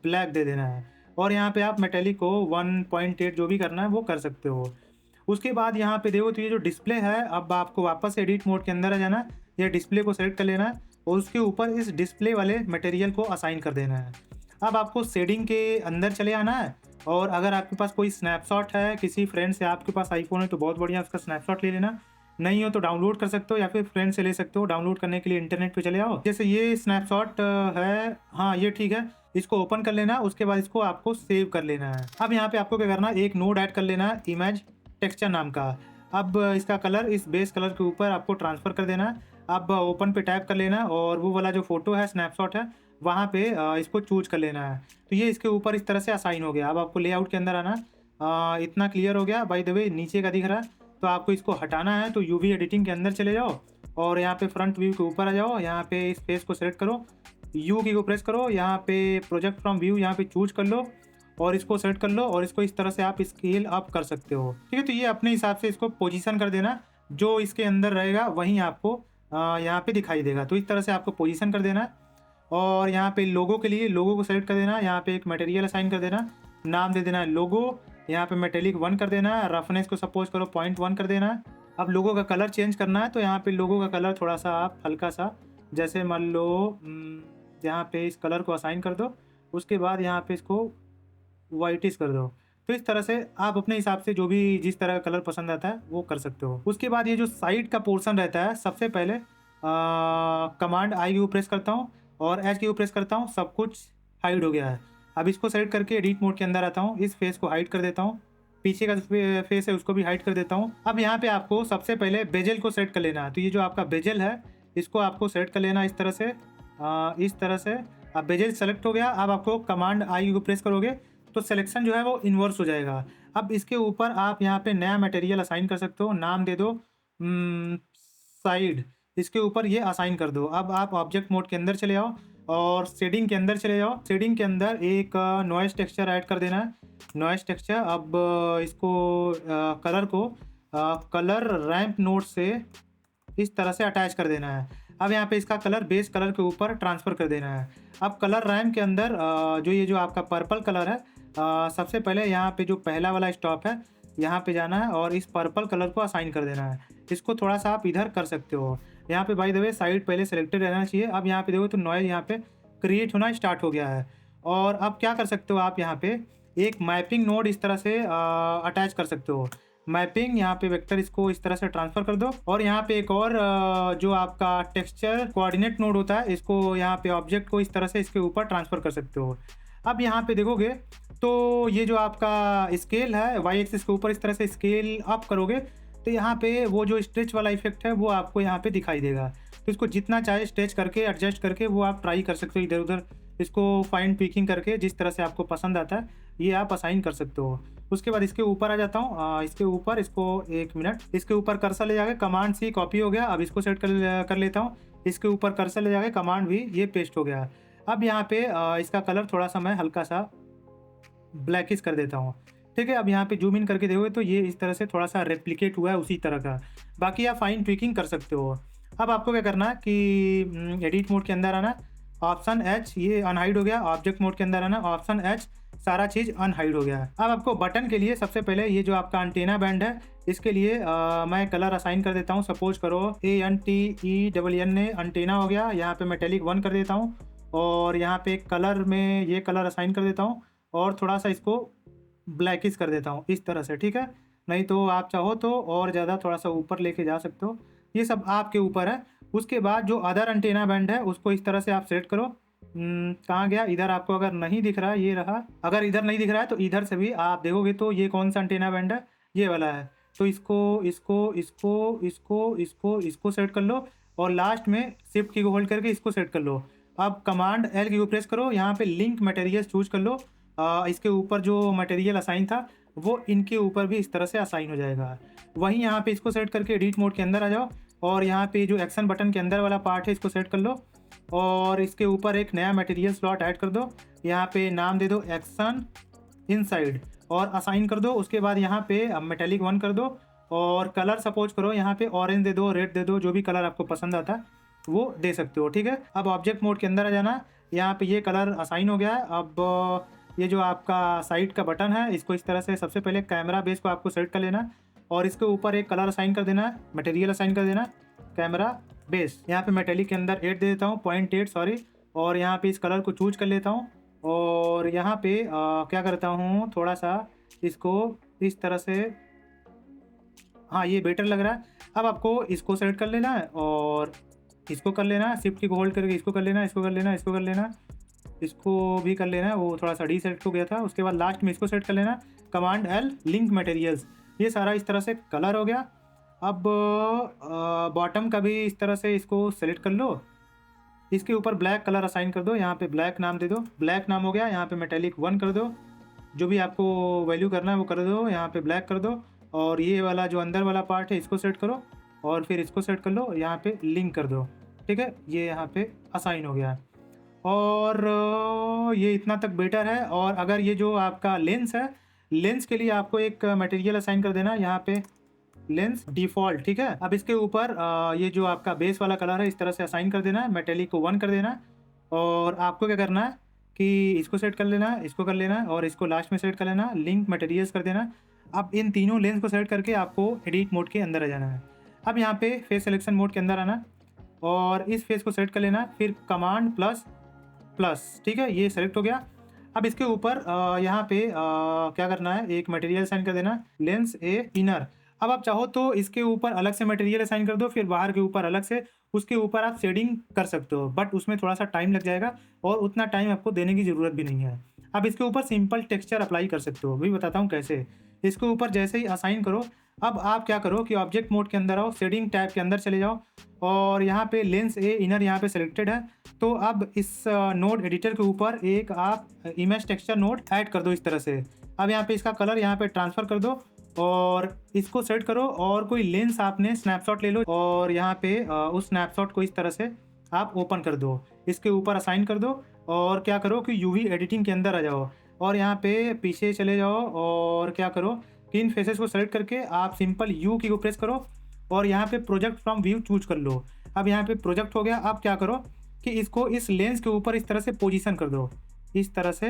ब्लैक दे देना है और यहाँ पे आप मेटेलिक को 1.8 जो भी करना है वो कर सकते हो। उसके बाद यहाँ पे देखो तो ये जो डिस्प्ले है, अब आपको वापस एडिट मोड के अंदर आ जाना है। ये डिस्प्ले को सेलेक्ट कर लेना है और उसके ऊपर इस डिस्प्ले वाले मटेरियल को असाइन कर देना है। अब आपको शेडिंग के अंदर चले आना है और अगर आपके पास कोई स्नैपशॉट है किसी फ्रेंड से, आपके पास आईफोन है तो बहुत बढ़िया, उसका स्नैपशॉट ले लेना। नहीं हो तो डाउनलोड कर सकते हो या फिर फ्रेंड से ले सकते हो। डाउनलोड करने के लिए इंटरनेट पे चले आओ। जैसे ये स्नैपशॉट है, हाँ ये ठीक है, इसको ओपन कर लेना। उसके बाद इसको आपको सेव कर लेना है। अब यहाँ पे आपको क्या करना है, एक नोड ऐड कर लेना है इमेज टेक्सचर नाम का। अब इसका कलर इस बेस कलर के ऊपर आपको ट्रांसफ़र कर देना है। अब ओपन पे टैप कर लेना और वो वाला जो फोटो है स्नैपशॉट है वहाँ पे इसको चूज कर लेना है। तो ये इसके ऊपर इस तरह से असाइन हो गया। अब आपको लेआउट के अंदर आना, इतना क्लियर हो गया। बाय द वे नीचे का दिख रहा है तो आपको इसको हटाना है तो यूवी एडिटिंग के अंदर चले जाओ और यहाँ पे फ्रंट व्यू के ऊपर आ जाओ। यहाँ पे इस फेस को सेलेक्ट करो, यू की को प्रेस करो, यहाँ पे प्रोजेक्ट फ्रॉम व्यू यहाँ पे चूज कर लो और इसको सेलेक्ट कर लो और इसको इस तरह से आप स्केल अप कर सकते हो, ठीक है। तो ये अपने हिसाब से इसको पोजीशन कर देना, जो इसके अंदर रहेगा वहीं आपको यहाँ पे दिखाई देगा। तो इस तरह से आपको पोजीशन कर देना और यहाँ पे लोगो के लिए लोगो को सेलेक्ट कर देना। यहाँ पे एक मटेरियल असाइन कर देना नाम दे देना है लोगो, यहाँ पे मेटेलिक 1 कर देना है, रफनेस को सपोज करो 0.1 कर देना है। अब लोगो का कलर चेंज करना है, तो यहाँ पे लोगो का कलर थोड़ा सा आप हल्का सा, जैसे मान लो यहाँ पे इस कलर को असाइन कर दो, उसके बाद यहाँ पे इसको वाइटिश कर दो। तो इस तरह से आप अपने हिसाब से जो भी जिस तरह का कलर पसंद आता है वो कर सकते हो। उसके बाद ये जो साइड का पोर्शन रहता है, सबसे पहले कमांड आई की प्रेस करता हूँ और एच की प्रेस करता हूँ, सब कुछ हाइड हो गया है। अब इसको सेलेक्ट करके एडिट मोड के अंदर आता हूँ, इस फेस को हाइड कर देता हूँ, पीछे का फेस है उसको भी हाइड कर देता हूँ। अब यहाँ पे आपको सबसे पहले बेजल को सेट कर लेना है। तो ये जो आपका बेजल है इसको आपको सेट कर लेना इस तरह से, इस तरह से। अब बेजल सेलेक्ट हो गया। अब आपको कमांड आई को प्रेस करोगे तो सिलेक्शन जो है वो इन्वर्स हो जाएगा। अब इसके ऊपर आप यहाँ पे नया मटेरियल असाइन कर सकते हो, नाम दे दो साइड, इसके ऊपर ये असाइन कर दो। अब आप ऑब्जेक्ट मोड के अंदर चले जाओ और शेडिंग के अंदर चले जाओ। शेडिंग के अंदर एक नॉइस टेक्सचर ऐड कर देना है, नॉइस टेक्सचर। अब इसको कलर को कलर रैंप नोड से इस तरह से अटैच कर देना है। अब यहाँ पे इसका कलर बेस कलर के ऊपर ट्रांसफ़र कर देना है। अब कलर रैम के अंदर जो ये जो आपका पर्पल कलर है, सबसे पहले यहाँ पे जो पहला वाला स्टॉप है यहाँ पे जाना है और इस पर्पल कलर को असाइन कर देना है। इसको थोड़ा सा आप इधर कर सकते हो। यहाँ पे बाय द वे साइड पहले सेलेक्टेड रहना चाहिए। अब यहाँ पे देखो तो नॉइज़ यहाँ पे क्रिएट होना स्टार्ट हो गया है। और अब क्या कर सकते हो आप, यहाँ पे एक मैपिंग नोड इस तरह से अटैच कर सकते हो। मैपिंग यहाँ पे वेक्टर इसको इस तरह से ट्रांसफर कर दो और यहाँ पे एक और जो आपका टेक्सचर कोऑर्डिनेट नोड होता है, इसको यहाँ पे ऑब्जेक्ट को इस तरह से इसके ऊपर ट्रांसफर कर सकते हो। अब यहाँ पे देखोगे तो ये जो आपका स्केल है वाई एक्सिस के ऊपर इस तरह से स्केल अप करोगे तो यहाँ पे वो जो स्ट्रेच वाला इफेक्ट है वो आपको यहाँ पे दिखाई देगा। तो इसको जितना चाहे स्ट्रेच करके एडजस्ट करके वो आप ट्राई कर सकते हो, इधर उधर इसको फाइन ट्विकिंग करके जिस तरह से आपको पसंद आता है ये आप असाइन कर सकते हो। उसके बाद इसके ऊपर आ जाता हूँ, इसके ऊपर इसको 1 मिनट, इसके ऊपर कर्सर ले जाके कमांड सी कॉपी हो गया। अब इसको सेट कर लेता हूँ, इसके ऊपर कर्सर ले जाके कमांड भी ये पेस्ट हो गया। अब यहाँ पे इसका कलर थोड़ा सा मैं हल्का सा ब्लैकिश कर देता हूँ, ठीक है। अब यहाँ पे जूम इन करके देखोगे तो ये इस तरह से थोड़ा सा रेप्लिकेट हुआ है उसी तरह का। बाकी आप फाइन ट्विकिंग कर सकते हो। अब आपको क्या करना है कि एडिट मोड के अंदर आना, ऑप्शन एच ये अनहाइड हो गया, ऑब्जेक्ट मोड के अंदर आना, ऑप्शन एच सारा चीज़ अनहाइड हो गया। अब आपको बटन के लिए सबसे पहले ये जो आपका अंटेना बैंड है इसके लिए मैं कलर असाइन कर देता हूँ। सपोज करो ANTENN अंटेना हो गया, यहाँ पे मेटेलिक 1 कर देता हूँ और यहाँ पे कलर में ये कलर असाइन कर देता हूँ और थोड़ा सा इसको ब्लैकिश कर देता हूँ इस तरह से, ठीक है। नहीं तो आप चाहो तो और ज़्यादा थोड़ा सा ऊपर लेके जा सकते हो, ये सब आपके ऊपर है। उसके बाद जो अदर अंटेना बैंड है उसको इस तरह से आप सेट करो। कहाँ गया, इधर आपको अगर नहीं दिख रहा है ये रहा, अगर इधर नहीं दिख रहा है तो इधर से भी आप देखोगे तो ये कौन सा अंटेना बैंड है, ये वाला है। तो इसको इसको इसको इसको इसको इसको सेट कर लो और लास्ट में शिफ्ट की को होल्ड करके इसको सेट कर लो। अब कमांड एल की को प्रेस करो, यहाँ पे लिंक मटेरियल चूज कर लो। इसके ऊपर जो मटेरियल असाइन था वो इनके ऊपर भी इस तरह से असाइन हो जाएगा। वहीं यहाँ पे इसको सेट करके एडिट मोड के अंदर आ जाओ और यहाँ पे जो एक्शन बटन के अंदर वाला पार्ट है इसको सेट कर लो और इसके ऊपर एक नया मटेरियल स्लॉट ऐड कर दो। यहाँ पे नाम दे दो एक्शन इनसाइड और असाइन कर दो। उसके बाद यहाँ पे मेटेलिक 1 कर दो और कलर सपोज करो यहाँ पे ऑरेंज दे दो, रेड दे दो, जो भी कलर आपको पसंद आता है वो दे सकते हो, ठीक है। अब ऑब्जेक्ट मोड के अंदर आ जाना, यहाँ पे ये कलर असाइन हो गया है। अब ये जो आपका साइड का बटन है इसको इस तरह से सबसे पहले कैमरा बेस को आपको सेट कर लेना और इसके ऊपर एक कलर असाइन कर देना, मटेरियल असाइन कर देना कैमरा बेस। यहाँ पे मेटेलिक के अंदर 8 दे देता हूँ, 0.8 सॉरी, और यहाँ पे इस कलर को चूज कर लेता हूँ और यहाँ पे क्या करता हूँ थोड़ा सा इसको इस तरह से, हाँ ये बेटर लग रहा है। अब आपको इसको सेलेक्ट कर लेना है और इसको कर लेना है, शिफ्ट की को होल्ड करके इसको कर लेना, इसको कर लेना, इसको कर लेना, इसको भी कर लेना है, वो थोड़ा सा डीसेलेक्ट हो गया था। उसके बाद लास्ट में इसको सेट कर लेना, कमांड एल लिंक मटेरियल्स, ये सारा इस तरह से कलर हो गया। अब बॉटम का भी इस तरह से इसको सेलेक्ट कर लो, इसके ऊपर ब्लैक कलर असाइन कर दो, यहाँ पे ब्लैक नाम दे दो, ब्लैक नाम हो गया। यहाँ पे मेटेलिक 1 कर दो, जो भी आपको वैल्यू करना है वो कर दो, यहाँ पे ब्लैक कर दो और ये वाला जो अंदर वाला पार्ट है इसको सेट करो और फिर इसको सेट कर लो, यहाँ पे लिंक कर दो, ठीक है। ये यहाँ पे असाइन हो गया है और ये इतना तक बेटर है। और अगर ये जो आपका लेंस है, लेंस के लिए आपको एक मटेरियल असाइन कर देना, यहाँ पे लेंस डिफ़ॉल्ट, ठीक है। अब इसके ऊपर ये जो आपका बेस वाला कलर है इस तरह से असाइन कर देना है, मेटेलिक को 1 कर देना और आपको क्या करना है कि इसको सेलेक्ट कर लेना है, इसको कर लेना है और इसको लास्ट में सेलेक्ट कर लेना है, लिंक मटेरियल्स कर देना है। अब इन तीनों लेंस को सेलेक्ट करके आपको एडिट मोड के अंदर आ जाना है। अब यहाँ पे फेस सिलेक्शन मोड के अंदर आना है और इस फेस को सेलेक्ट कर लेना है, फिर कमांड प्लस प्लस, ठीक है, ये सेलेक्ट हो गया। अब इसके ऊपर यहाँ पे क्या करना है, एक मटेरियल असाइन कर देना, लेंस ए इनर। अब आप चाहो तो इसके ऊपर अलग से मटेरियल असाइन कर दो, फिर बाहर के ऊपर अलग से, उसके ऊपर आप शेडिंग कर सकते हो, बट उसमें थोड़ा सा टाइम लग जाएगा और उतना टाइम आपको देने की ज़रूरत भी नहीं है। अब इसके ऊपर सिंपल टेक्सचर अप्लाई कर सकते हो, भी बताता हूँ कैसे। इसके ऊपर जैसे ही असाइन करो, अब आप क्या करो कि ऑब्जेक्ट मोड के अंदर आओ, शेडिंग टैब के अंदर चले जाओ और यहाँ पे लेंस ए इनर यहाँ पे सिलेक्टेड है। तो अब इस नोड एडिटर के ऊपर एक आप इमेज टेक्सचर नोड ऐड कर दो इस तरह से। अब यहाँ पे इसका कलर यहाँ पे ट्रांसफ़र कर दो और इसको सेट करो और कोई लेंस आपने स्नैपशॉट ले लो और यहाँ पे उस स्नैपशॉट को इस तरह से आप ओपन कर दो, इसके ऊपर असाइन कर दो और क्या करो कि यूवी एडिटिंग के अंदर आ जाओ और यहाँ पे पीछे चले जाओ और क्या करो कि इन फेसेस को सेलेक्ट करके आप सिंपल यू की को प्रेस करो और यहाँ पे प्रोजेक्ट फ्रॉम व्यू चूज कर लो। अब यहाँ पे प्रोजेक्ट हो गया। अब क्या करो कि इसको इस लेंस के ऊपर इस तरह से पोजीशन कर दो, इस तरह से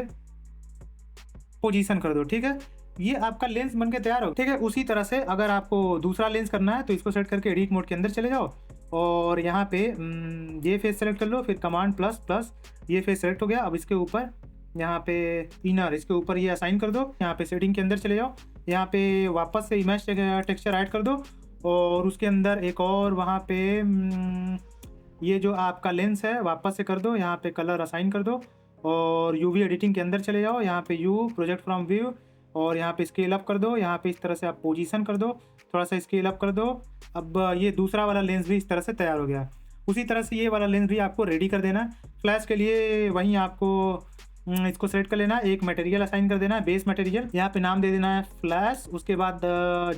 पोजीशन कर दो, ठीक है, ये आपका लेंस बन के तैयार हो, ठीक है। उसी तरह से अगर आपको दूसरा लेंस करना है तो इसको सेलेक्ट करके एडिट मोड के अंदर चले जाओ और यहाँ पे ये फेस सेलेक्ट कर लो, फिर कमांड प्लस प्लस, ये फेस सेलेक्ट हो गया। अब इसके ऊपर यहाँ पे इनर, इसके ऊपर ये असाइन कर दो, यहाँ पे सेटिंग के अंदर चले जाओ, यहाँ पे वापस से इमेज टेक्सचर ऐड कर दो और उसके अंदर एक और वहाँ पे ये जो आपका लेंस है वापस से कर दो, यहाँ पे कलर असाइन कर दो और यूवी एडिटिंग के अंदर चले जाओ, यहाँ पे यू प्रोजेक्ट फ्रॉम व्यू और यहाँ पे स्केल अप कर दो, यहाँ पे इस तरह से आप पोजीशन कर दो, थोड़ा सा स्केल अप कर दो। अब ये दूसरा वाला लेंस भी इस तरह से तैयार हो गया। उसी तरह से ये वाला लेंस भी आपको रेडी कर देना। फ्लैश के लिए वहीं आपको इसको सेलेक्ट कर लेना, एक मटेरियल असाइन कर देना है, बेस मटेरियल, यहाँ पे नाम दे देना है फ्लैश। उसके बाद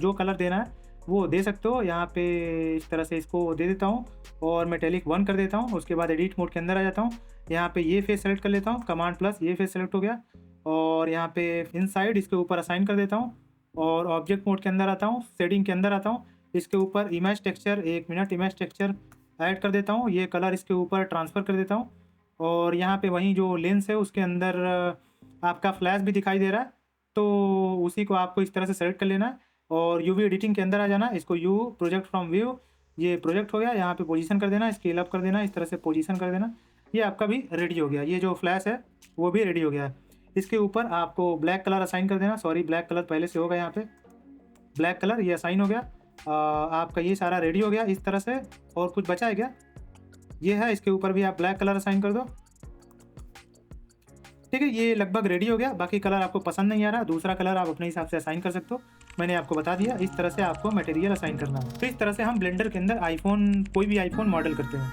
जो कलर देना है वो दे सकते हो, यहाँ पे इस तरह से इसको दे देता हूँ और मेटेलिक 1 कर देता हूँ। उसके बाद एडिट मोड के अंदर आ जाता हूँ, यहाँ पे ये फेस सेलेक्ट कर लेता हूँ, कमांड प्लस, ये फेस सेलेक्ट हो गया और यहाँ पे इनसाइड इसके ऊपर असाइन कर देता हूँ और ऑब्जेक्ट मोड के अंदर आता हूँ, शेडिंग के अंदर आता हूँ, इसके ऊपर image texture, 1 minute, image texture add कर देता हूँ, ये कलर इसके ऊपर ट्रांसफ़र कर देता हूँ और यहाँ पे वहीं जो लेंस है उसके अंदर आपका फ्लैश भी दिखाई दे रहा है, तो उसी को आपको इस तरह से सेलेक्ट कर लेना है और यूवी एडिटिंग के अंदर आ जाना। इसको यू प्रोजेक्ट फ्रॉम व्यू, ये प्रोजेक्ट हो गया, यहाँ पे पोजीशन कर देना, स्केल अप कर देना, इस तरह से पोजीशन कर देना, ये आपका भी रेडी हो गया। ये जो फ्लैश है वो भी रेडी हो गया। इसके ऊपर आपको ब्लैक कलर असाइन कर देना, सॉरी ब्लैक कलर पहले से होगा, यहाँ पे ब्लैक कलर ये असाइन हो गया। आपका ये सारा रेडी हो गया इस तरह से। और कुछ बचा है क्या? ये है, इसके ऊपर भी आप ब्लैक कलर असाइन कर दो, ठीक है। ये लगभग रेडी हो गया। बाकी कलर आपको पसंद नहीं आ रहा, दूसरा कलर आप अपने हिसाब से असाइन कर सकते हो, मैंने आपको बता दिया। इस तरह से आपको मटेरियल असाइन करना है। तो इस तरह से हम ब्लेंडर के अंदर आईफोन, कोई भी आईफोन मॉडल करते हैं।